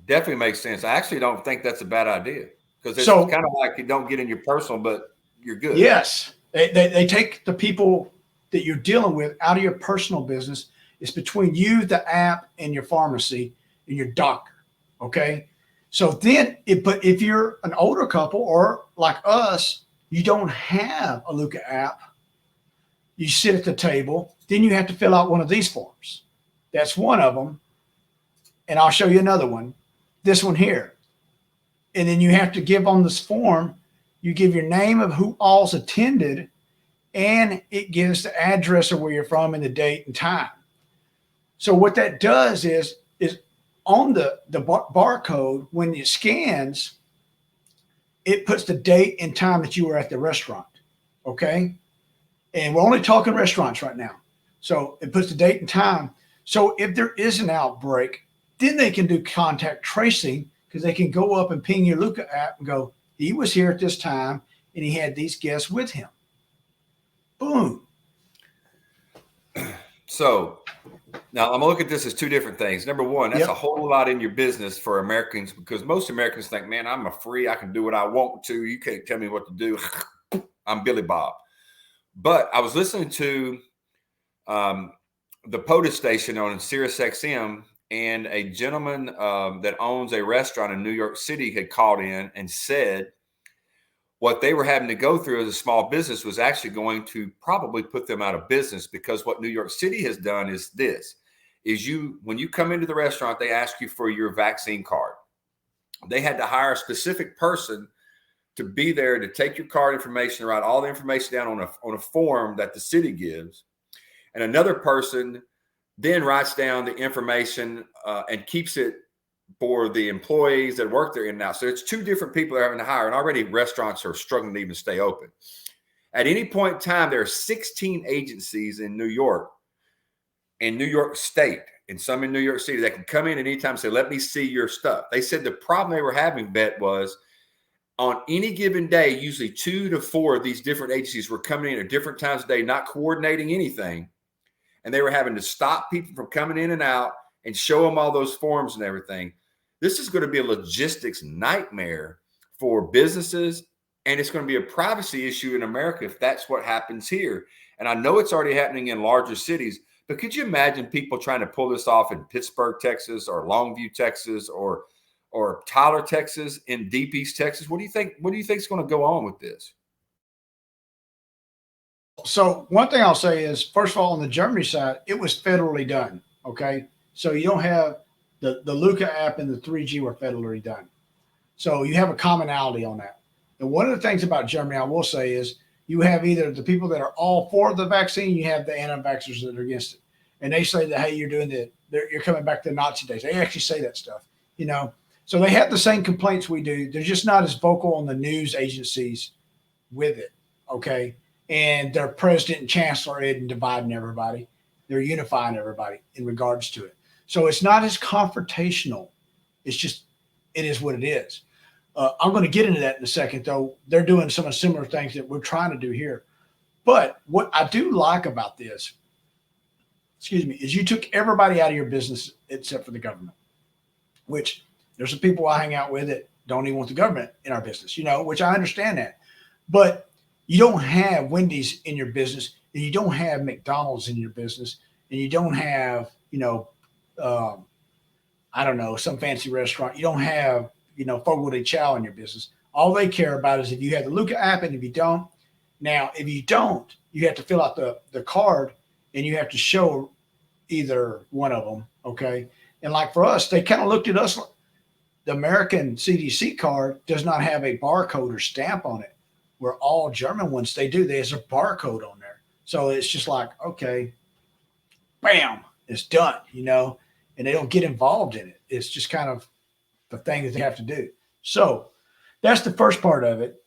Speaker 2: definitely makes sense. I actually don't think that's a bad idea, because it's
Speaker 1: So-
Speaker 2: kind of like you don't get in your personal, but you're good.
Speaker 1: Yes. They take the people that you're dealing with out of your personal business. It's between you, the app, and your pharmacy and your doctor. Okay. So then, but if you're an older couple or like us, you don't have a Luca app, you sit at the table, then you have to fill out one of these forms. That's one of them. And I'll show you another one. This one here. And then you have to give on this form, you give your name of who all's attended, and it gives the address of where you're from and the date and time. So what that does is on the barcode, when it scans, it puts the date and time that you were at the restaurant. Okay. And we're only talking restaurants right now. So it puts the date and time. So if there is an outbreak, then they can do contact tracing, because they can go up and ping your Luca app and go, he was here at this time and he had these guests with him. Boom.
Speaker 2: So now I'm gonna look at this as two different things. Number one, that's
Speaker 1: Yep.
Speaker 2: a whole lot in your business for Americans, because most Americans think, man, I'm free. I can do what I want to. You can't tell me what to do. I'm Billy Bob. But I was listening to the POTUS station on Sirius XM, and a gentleman that owns a restaurant in New York City had called in and said what they were having to go through as a small business was actually going to probably put them out of business, because what New York City has done is this, is when you come into the restaurant, they ask you for your vaccine card. They had to hire a specific person to be there to take your card information, write all the information down on a form that the city gives. And another person then writes down the information and keeps it for the employees that work there in and out. So it's two different people they're having to hire, and already restaurants are struggling to even stay open. At any point in time, there are 16 agencies in New York State, and some in New York City that can come in at any time and say, let me see your stuff. They said the problem they were having, Bet, was on any given day, usually 2 to 4 of these different agencies were coming in at different times of day, not coordinating anything. And they were having to stop people from coming in and out and show them all those forms and everything. This is going to be a logistics nightmare for businesses, and it's going to be a privacy issue in America if that's what happens here. And I know it's already happening in larger cities, but could you imagine people trying to pull this off in Pittsburgh, Texas, or Longview, Texas, or Tyler, Texas, in Deep East Texas? What do you think? What do you think is going to go on with this?
Speaker 1: So one thing I'll say is, first of all, on the Germany side, it was federally done. Okay. So you don't have the Luca app and the 3G were federally done. So you have a commonality on that. And one of the things about Germany, I will say, is you have either the people that are all for the vaccine, you have the anti-vaxxers that are against it. And they say that, hey, you're coming back to the Nazi days. They actually say that stuff, So they have the same complaints we do. They're just not as vocal on the news agencies with it. Okay. And their president and chancellor isn't dividing everybody. They're unifying everybody in regards to it. So it's not as confrontational. It's just, it is what it is. I'm going to get into that in a second, though. They're doing some of the similar things that we're trying to do here. But what I do like about this, is you took everybody out of your business except for the government, which there's some people I hang out with that don't even want the government in our business, which I understand that. But you don't have Wendy's in your business, and you don't have McDonald's in your business, and you don't have, I don't know, some fancy restaurant. You don't have, Fogo de Chao in your business. All they care about is if you have the Luca app, and if you don't, you have to fill out the card, and you have to show either one of them. Okay. And like for us, they kind of looked at us. The American CDC card does not have a barcode or stamp on it, where all German ones, they do. There's a barcode on there. So it's just like, okay, bam, it's done, and they don't get involved in it. It's just kind of a thing that they have to do. So that's the first part of it.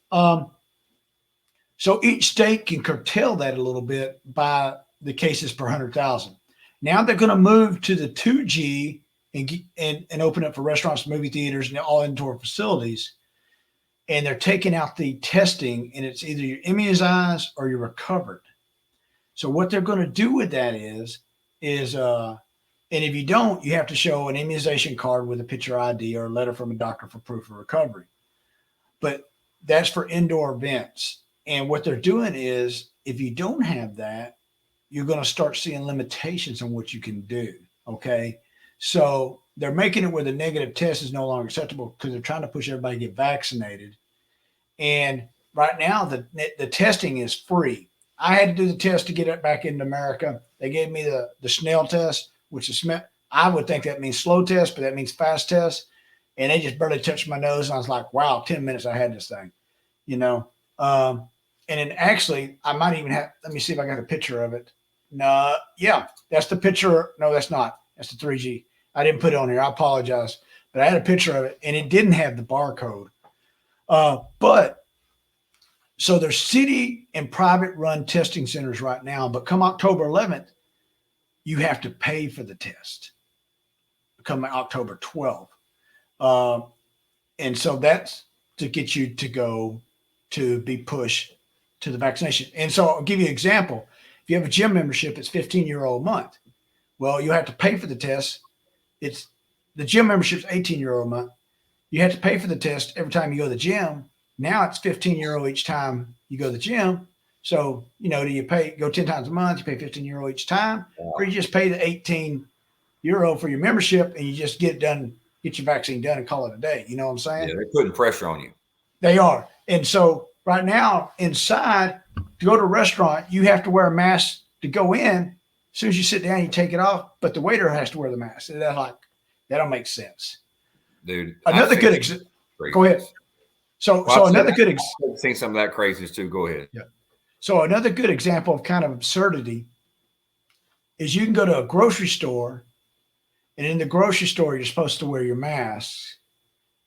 Speaker 1: So each state can curtail that a little bit by the cases per 100,000. Now they're going to move to the 2G and open up for restaurants, movie theaters, and all indoor facilities. And they're taking out the testing, and it's either you're immunized or you're recovered. So what they're going to do with that is, and if you don't, you have to show an immunization card with a picture ID or a letter from a doctor for proof of recovery. But that's for indoor events. And what they're doing is, if you don't have that, you're going to start seeing limitations on what you can do. Okay. So they're making it where the negative test is no longer acceptable because they're trying to push everybody to get vaccinated. And right now, the testing is free. I had to do the test to get it back into America. They gave me the Snell test, which is, I would think that means slow test, but that means fast test. And they just barely touched my nose. And I was like, wow, 10 minutes I had this thing, and then actually, I might even have, let me see if I got a picture of it. No, yeah, that's the picture. No, that's not. That's the 3G. I didn't put it on here. I apologize. But I had a picture of it, and it didn't have the barcode. But so there's city and private run testing centers right now. But come October 11th, you have to pay for the test. Come October 12th. And so that's to get you to go to be pushed to the vaccination. And so I'll give you an example. If you have a gym membership, it's €15 a month. Well, you have to pay for the test. It's the gym membership's €18 a month. You have to pay for the test every time you go to the gym. Now it's €15 each time you go to the gym. So, do you go 10 times a month, you pay €15 each time, or you just pay the €18 for your membership and you just get it done, get your vaccine done and call it a day. You know what I'm saying?
Speaker 2: Yeah, they're putting pressure on you.
Speaker 1: They are. And so right now inside, to go to a restaurant, you have to wear a mask to go in. As soon as you sit down, you take it off, but the waiter has to wear the mask. That don't make sense.
Speaker 2: Dude.
Speaker 1: Another good example. Go ahead. So another good example.
Speaker 2: I've seen some of that craziness too. Go ahead.
Speaker 1: Yeah. So another good example of kind of absurdity is you can go to a grocery store, and in the grocery store, you're supposed to wear your mask.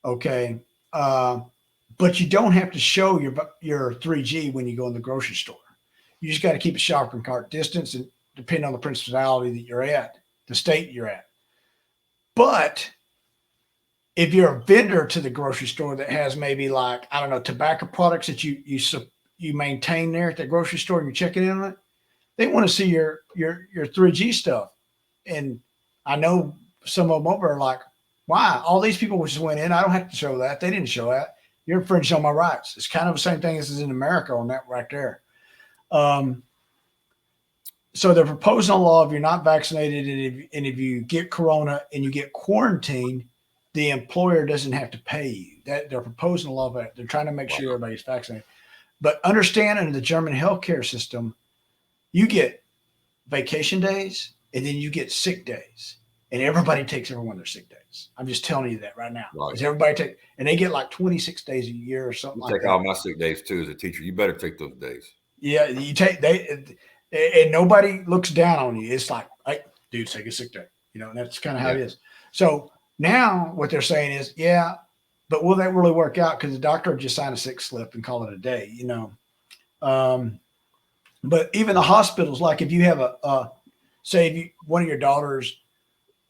Speaker 1: Okay. But you don't have to show your 3G when you go in the grocery store. You just got to keep a shopping cart distance and depending on the principality that you're at, the state you're at. But if you're a vendor to the grocery store that has maybe tobacco products that you maintain there at the grocery store and you're checking in on it, they want to see your 3G stuff. And I know some of them over are like, why? All these people just went in. I don't have to show that. They didn't show that. You're infringing on my rights. It's kind of the same thing as in America on that right there. So they're proposing a law if you're not vaccinated and if you get corona and you get quarantined, the employer doesn't have to pay you. That they're proposing a law of that. They're trying to make sure everybody's vaccinated. But understand in the German healthcare system, you get vacation days and then you get sick days. And everybody takes every one of their sick days. I'm just telling you that right now. Right. Everybody and they get like 26 days a year or something like that.
Speaker 2: Take all my sick days too as a teacher. You better take those days.
Speaker 1: Yeah, and nobody looks down on you. It's like, hey, dude, take a sick day. And that's kind of how it is. So now what they're saying is, yeah, but will that really work out? Because the doctor just sign a sick slip and call it a day, But even the hospitals, like if you have say one of your daughters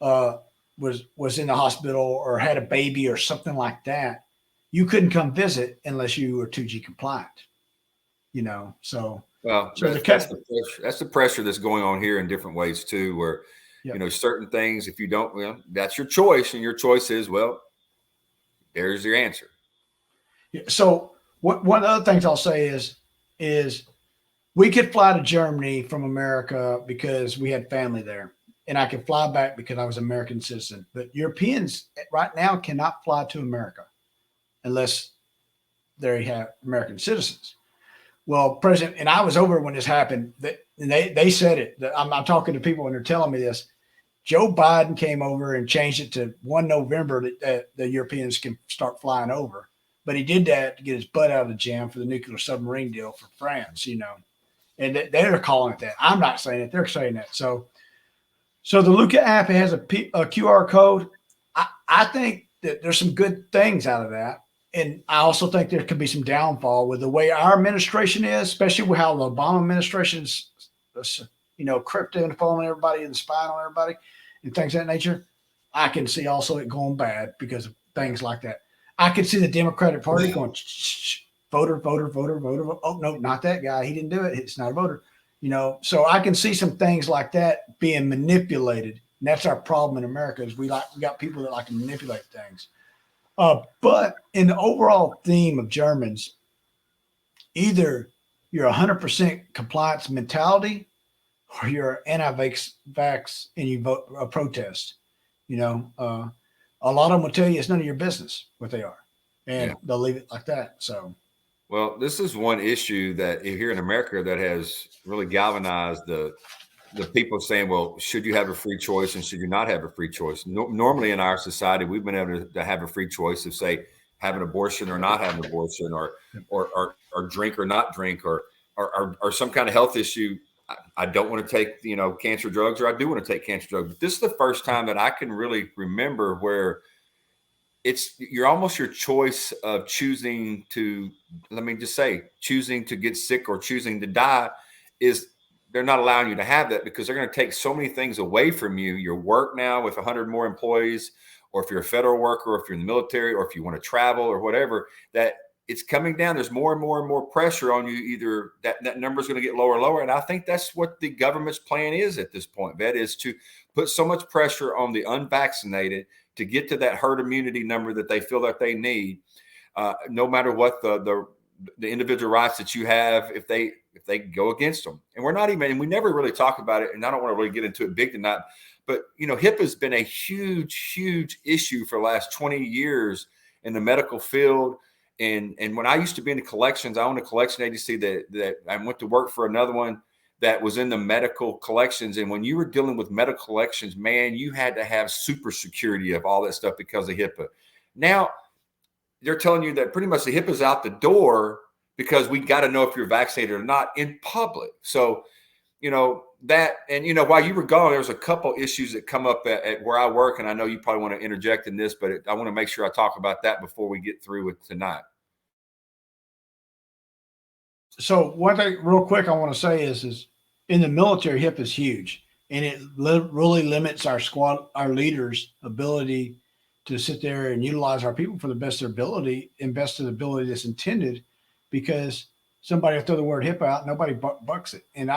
Speaker 1: was in the hospital or had a baby or something like that, you couldn't come visit unless you were 2G compliant. So
Speaker 2: well,
Speaker 1: so
Speaker 2: that's the pressure that's going on here in different ways too, where certain things, if you don't, that's your choice, and your choice is, well, there's your answer.
Speaker 1: Yeah, so one of the other things I'll say is we could fly to Germany from America because we had family there, and I could fly back because I was an American citizen. But Europeans right now cannot fly to America unless they have American citizens. Well, President, and I was over when this happened, and they said it. I'm talking to people and they're telling me this. Joe Biden came over and changed it to 1 November that the Europeans can start flying over. But he did that to get his butt out of the jam for the nuclear submarine deal for France, And they're calling it that. I'm not saying it. They're saying that. So the Luca app has a QR code. I think there's some good things out of that. And I also think there could be some downfall with the way our administration is, especially with how the Obama administration's, crypto and following everybody and spying on everybody and things of that nature. I can see also it going bad because of things like that. I could see the Democratic Party going, voter, voter, voter, voter. Oh, no, not that guy. He didn't do it. It's not a voter. So I can see some things like that being manipulated. And that's our problem in America is we got people that like to manipulate things. But in the overall theme of Germans, either you're 100% compliance mentality or you're anti-vax and you vote a protest. A lot of them will tell you it's none of your business what they are, and they'll leave it like that. So,
Speaker 2: well, this is one issue that here in America that has really galvanized the people saying, well, should you have a free choice and should you not have a free choice? Normally in our society, we've been able to have a free choice of, say, have an abortion or not have an abortion, or drink or not drink, or some kind of health issue. I don't want to take, cancer drugs, or I do want to take cancer drugs. But this is the first time that I can really remember where you're almost your choice of choosing to, choosing to get sick or choosing to die is they're not allowing you to have that because they're going to take so many things away from you. Your work now with 100 more employees, or if you're a federal worker, or if you're in the military, or if you want to travel or whatever, that it's coming down. There's more and more and more pressure on you. Either that number is going to get lower and lower. And I think that's what the government's plan is at this point, Vet, is to put so much pressure on the unvaccinated to get to that herd immunity number that they feel that they need, no matter what the individual rights that you have, if they go against them. And we never really talk about it. And I don't want to really get into it big tonight, but HIPAA has been a huge, huge issue for the last 20 years in the medical field. And when I used to be in the collections, I owned a collection agency that I went to work for another one that was in the medical collections. And when you were dealing with medical collections, man, you had to have super security of all that stuff because of HIPAA. Now they're telling you that pretty much the HIPAA's out the door because we got to know if you're vaccinated or not in public. So, that, and, while you were gone, there was a couple issues that come up at where I work. And I know you probably want to interject in this, but I want to make sure I talk about that before we get through with tonight.
Speaker 1: So one thing real quick I want to say is in the military, HIPAA is huge, and it really limits our leaders' ability to sit there and utilize our people for the best of their ability and best of the ability that's intended, because somebody will throw the word HIPAA out, nobody bucks it. And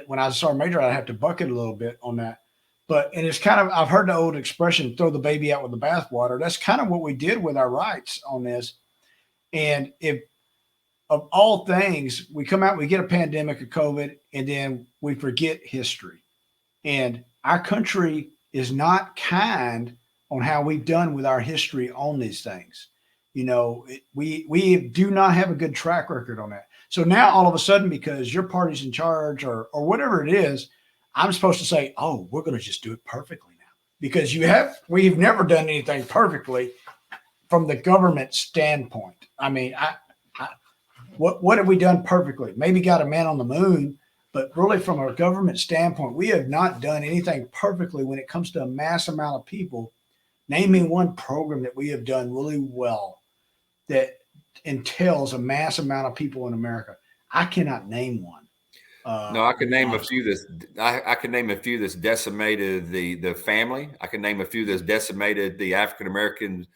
Speaker 1: when I was a sergeant major, I'd have to buck it a little bit on that. And it's kind of, I've heard the old expression, throw the baby out with the bathwater. That's kind of what we did with our rights on this. And if, of all things, we come out, we get a pandemic of COVID, and then we forget history. And our country is not kind on how we've done with our history on these things. We do not have a good track record on that. So now all of a sudden, because your party's in charge or whatever it is, I'm supposed to say, oh, we're going to just do it perfectly now. Because we've never done anything perfectly from the government standpoint. I mean, what have we done perfectly? Maybe got a man on the moon, but really from a government standpoint, we have not done anything perfectly when it comes to a mass amount of people. Naming one program that we have done really well that entails a mass amount of people in America. I cannot name one.
Speaker 2: No, I can name a few I can name a few that's decimated the family. I can name a few that's decimated the African-American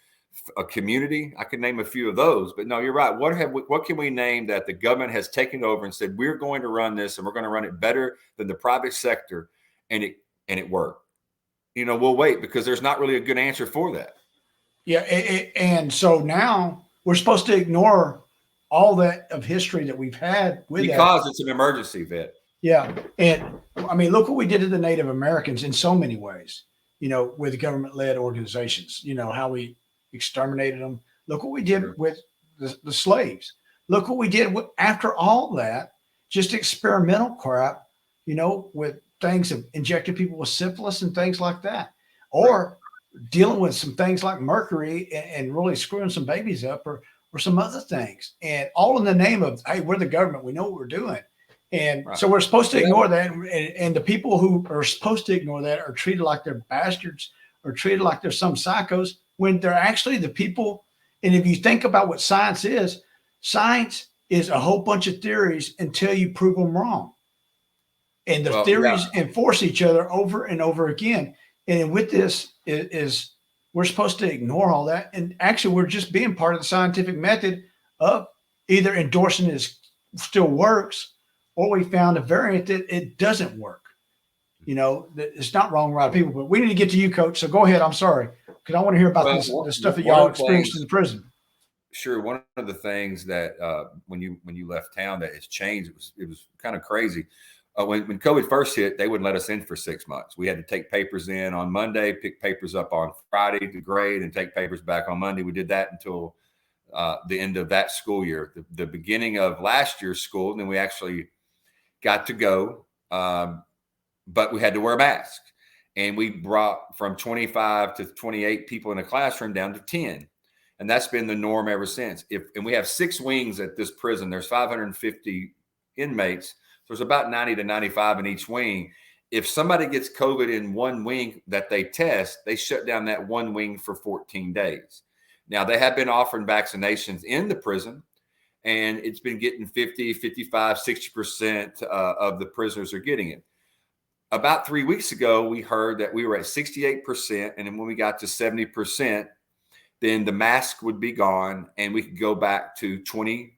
Speaker 2: community. I can name a few of those, but no, you're right. What can we name that the government has taken over and said, we're going to run this and we're going to run it better than the private sector, and it worked? We'll wait because there's not really a good answer for that.
Speaker 1: Yeah. And so now we're supposed to ignore all that of history that we've had
Speaker 2: because it's an emergency, Vet.
Speaker 1: Yeah. And I mean, look what we did to the Native Americans in so many ways, with government-led organizations, how we exterminated them. Look what we did with the slaves. Look what we did after all that, just experimental crap, with things of injecting people with syphilis and things like that, or dealing with some things like mercury and really screwing some babies up or some other things, and all in the name of, hey, we're the government, we know what we're doing. And so we're supposed to ignore that. And the people who are supposed to ignore that are treated like they're bastards or treated like they're some psychos. when they're actually the people. And if you think about what science is a whole bunch of theories until you prove them wrong. And the theories enforce each other over and over again. And with this is we're supposed to ignore all that. And actually, we're just being part of the scientific method of either endorsing it still works, or we found a variant that it doesn't work. It's not wrong with a lot of people, but we need to get to you, Coach. So go ahead. I'm sorry, because I want to hear about the stuff that y'all experienced in the prison.
Speaker 2: Sure. One of the things that when you left town that has changed, it was kind of crazy. When COVID first hit, they wouldn't let us in for 6 months. We had to take papers in on Monday, pick papers up on Friday to grade, and take papers back on Monday. We did that until the end of that school year, the beginning of last year's school. And then we actually got to go, but we had to wear a mask. And we brought from 25 to 28 people in a classroom down to 10. And that's been the norm ever since. And we have 6 wings at this prison. There's 550 inmates. So there's about 90 to 95 in each wing. If somebody gets COVID in one wing that they test, they shut down that one wing for 14 days. Now, they have been offering vaccinations in the prison, and it's been getting 50, 55, 60% of the prisoners are getting it. About 3 weeks ago, we heard that we were at 68%. And then when we got to 70%, then the mask would be gone and we could go back to 20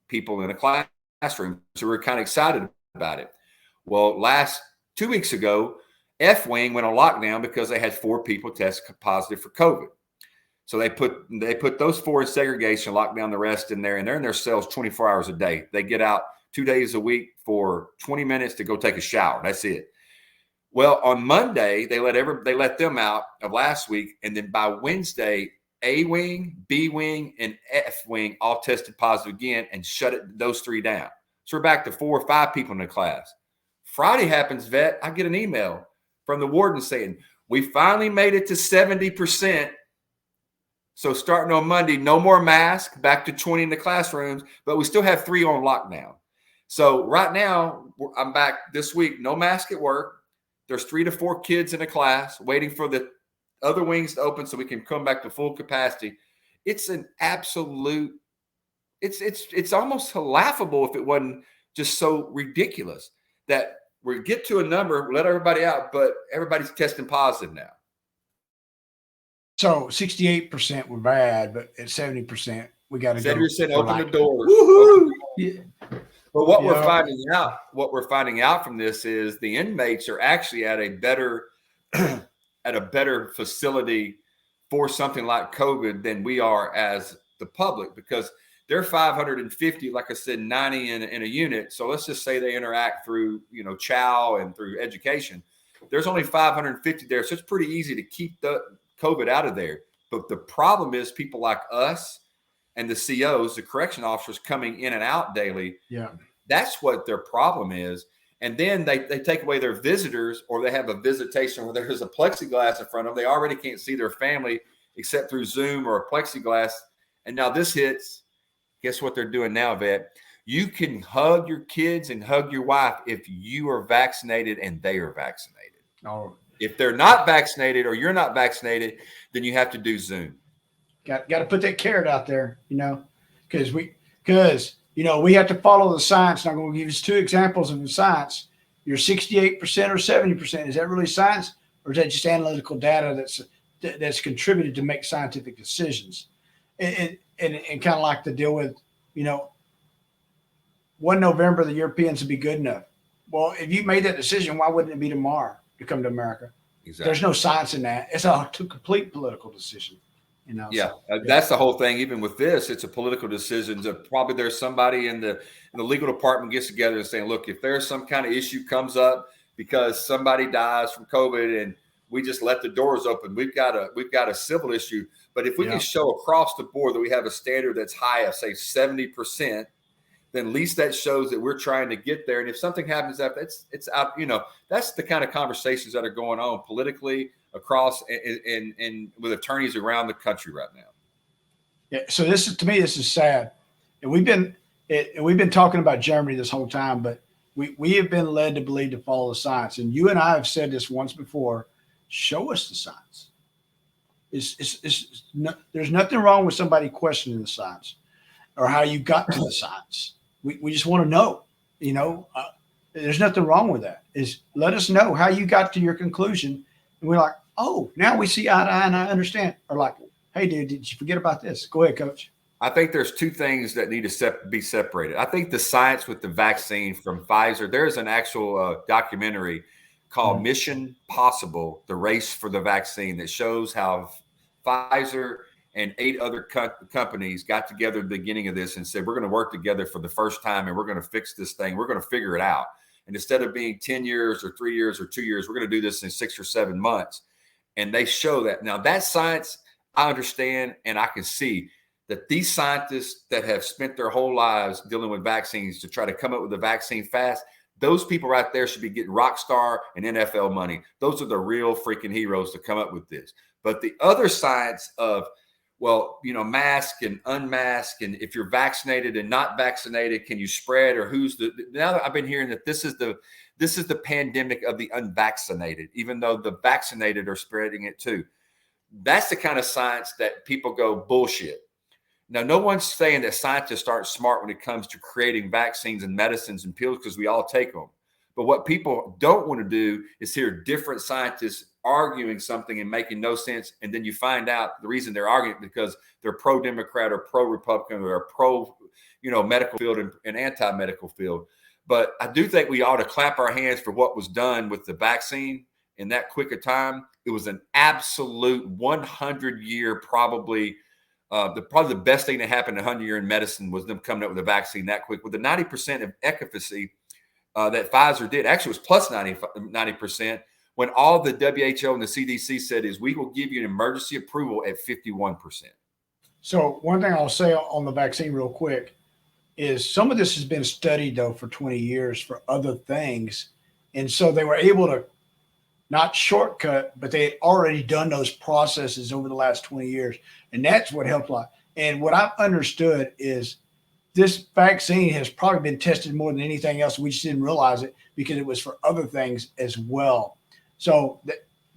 Speaker 2: people in a classroom. So we're kind of excited about it. Well, 2 weeks ago, F wing went on lockdown because they had 4 people test positive for COVID. So they put those 4 in segregation, locked down the rest in there, and they're in their cells 24 hours a day. They get out 2 days a week for 20 minutes to go take a shower. That's it. Well, on Monday, they let them out of last week, and then by Wednesday, A wing, B wing, and F wing all tested positive again and shut those 3 down. So we're back to 4 or 5 people in the class. Friday happens, vet. I get an email from the warden saying, we finally made it to 70%. So starting on Monday, no more masks, back to 20 in the classrooms, but we still have 3 on lockdown. So right now, I'm back this week, no mask at work. There's 3 to 4 kids in a class waiting for the other wings to open so we can come back to full capacity. It's an absolute, it's almost laughable if it wasn't just so ridiculous that we get to a number, let everybody out, but everybody's testing positive now.
Speaker 1: So 68% were bad, but at 70%, we got to go.
Speaker 2: 70% open the doors.
Speaker 1: Woohoo! Yeah.
Speaker 2: But what we're finding out from this is the inmates are actually at a better facility for something like COVID than we are as the public, because they're 550, like I said, 90 in a unit. So let's just say they interact through, chow and through education. There's only 550 there. So it's pretty easy to keep the COVID out of there. But the problem is people like us and the COs, the correction officers coming in and out daily.
Speaker 1: Yeah.
Speaker 2: That's what their problem is. And then they take away their visitors, or they have a visitation where there's a plexiglass in front of them. They already can't see their family except through Zoom or a plexiglass. And now this hits. Guess what they're doing now, vet? You can hug your kids and hug your wife if you are vaccinated and they are vaccinated.
Speaker 1: Oh.
Speaker 2: If they're not vaccinated or you're not vaccinated, then you have to do Zoom.
Speaker 1: Got to put that carrot out there, because we have to follow the science. And I'm going to give you 2 examples of the science. You're 68% or 70%. Is that really science, or is that just analytical data that's contributed to make scientific decisions? And kind of like the deal with, 1 November, the Europeans would be good enough. Well, if you made that decision, why wouldn't it be tomorrow to come to America?
Speaker 2: Exactly.
Speaker 1: There's no science in that. It's a complete political decision.
Speaker 2: Yeah, that's the whole thing. Even with this, it's a political decision. Probably there's somebody in the legal department gets together and saying, look, if there's some kind of issue comes up because somebody dies from COVID and we just let the doors open, we've got a civil issue. But if we can show across the board that we have a standard that's high of, say, 70%, then at least that shows that we're trying to get there. And if something happens after, it's out. That's the kind of conversations that are going on politically across and with attorneys around the country right now.
Speaker 1: Yeah. So to me, this is sad. And we've been talking about Germany this whole time, but we have been led to believe to follow the science. And you and I have said this once before, show us the science. There's nothing wrong with somebody questioning the science or how you got to the science. We just want to know, there's nothing wrong with that. Is let us know how you got to your conclusion. And we're like, oh, now we see eye to eye and I understand. Or like, hey, dude, did you forget about this? Go ahead, Coach.
Speaker 2: I think there's two things that need to be separated. I think the science with the vaccine from Pfizer, there's an actual documentary called Mission Possible, The Race for the Vaccine, that shows how Pfizer and 8 other companies got together at the beginning of this and said, we're going to work together for the first time and we're going to fix this thing. We're going to figure it out. And instead of being 10 years or 3 years or 2 years, we're going to do this in 6 or 7 months. And they show that. Now, that science, I understand and I can see that these scientists that have spent their whole lives dealing with vaccines to try to come up with a vaccine fast, those people right there should be getting rock star and NFL money. Those are the real freaking heroes to come up with this. But the other science of, mask and unmask, and if you're vaccinated and not vaccinated, can you spread, or now that I've been hearing that this is the pandemic of the unvaccinated, even though the vaccinated are spreading it too. That's the kind of science that people go bullshit. Now, no one's saying that scientists aren't smart when it comes to creating vaccines and medicines and pills, because we all take them. But what people don't want to do is hear different scientists arguing something and making no sense. And then you find out the reason they're arguing because they're pro-Democrat or pro-Republican or pro, medical field and anti-medical field. But I do think we ought to clap our hands for what was done with the vaccine in that quick a time. It was an absolute 100-year probably the best thing that happened in 100 years in medicine was them coming up with a vaccine that quick. With the 90% of efficacy that Pfizer did, actually was plus 90%, when all the WHO and the CDC said is we will give you an emergency approval at 51%.
Speaker 1: So one thing I'll say on the vaccine real quick is some of this has been studied, though, for 20 years for other things. And so they were able to not shortcut, but they had already done those processes over the last 20 years. And that's what helped a lot. And what I've understood is this vaccine has probably been tested more than anything else. We just didn't realize it because it was for other things as well. So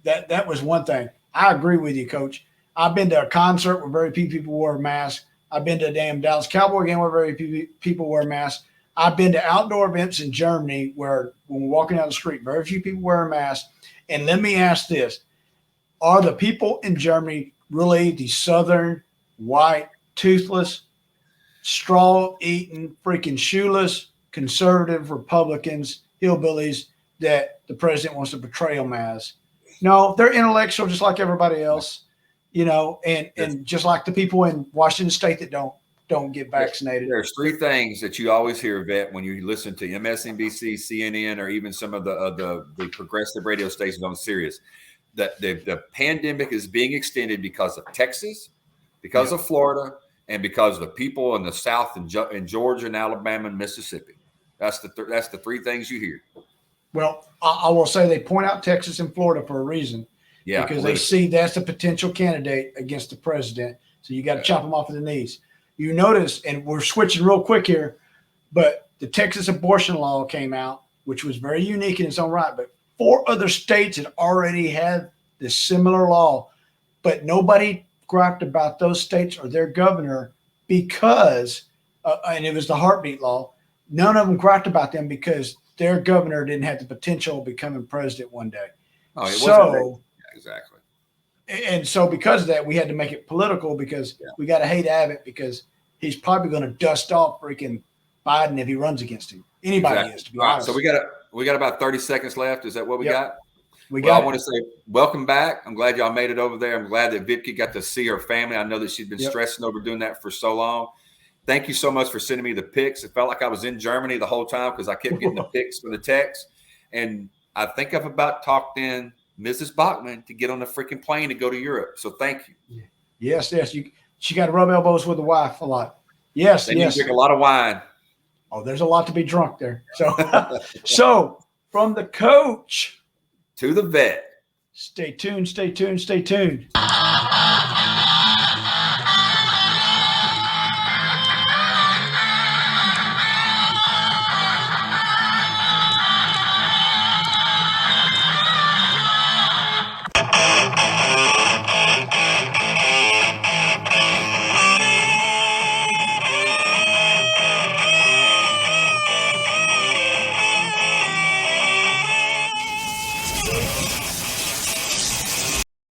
Speaker 1: that was one thing. I agree with you, Coach. I've been to a concert where very few people wore a mask. I've been to a damn Dallas Cowboy game where very few people wear masks. I've been to outdoor events in Germany where when we're walking down the street, very few people wear a mask. And let me ask this. Are the people in Germany really the southern, white, toothless, straw-eating, freaking shoeless, conservative Republicans, hillbillies that the president wants to portray them as? No, they're intellectual just like everybody else, and just like the people in Washington State that don't get vaccinated.
Speaker 2: There's 3 things that you always hear, Vet, when you listen to MSNBC, CNN, or even some of the progressive radio stations on Sirius. That the pandemic is being extended because of Texas, because of Florida, and because of the people in the South and Georgia and Alabama and Mississippi. That's the 3 things you hear.
Speaker 1: Well, I will say they point out Texas and Florida for a reason. Yeah, because they see that's a potential candidate against the president. So you got to chop them off at the knees. You notice, and we're switching real quick here, but the Texas abortion law came out, which was very unique in its own right. But 4 other states had already had this similar law, but nobody griped about those states or their governor because, and it was the heartbeat law. None of them griped about them because their governor didn't have the potential of becoming president one day.
Speaker 2: Oh, it wasn't exactly.
Speaker 1: And so because of that, we had to make it political because we got to hate Abbott because he's probably going to dust off freaking Biden if he runs against him. Anybody is, to be honest.
Speaker 2: So we got about 30 seconds left. Is that what we got?
Speaker 1: I
Speaker 2: want to say welcome back. I'm glad y'all made it over there. I'm glad that Vicky got to see her family. I know that she's been stressing over doing that for so long. Thank you so much for sending me the pics. It felt like I was in Germany the whole time because I kept getting the pics from the text. And I think I've about talked in Mrs. Bachman to get on the freaking plane to go to Europe. So thank you.
Speaker 1: Yes. She got to rub elbows with the wife a lot. Yes.
Speaker 2: They need to drink a lot of wine.
Speaker 1: Oh, there's a lot to be drunk there. So, so from the coach
Speaker 2: to the vet.
Speaker 1: Stay tuned.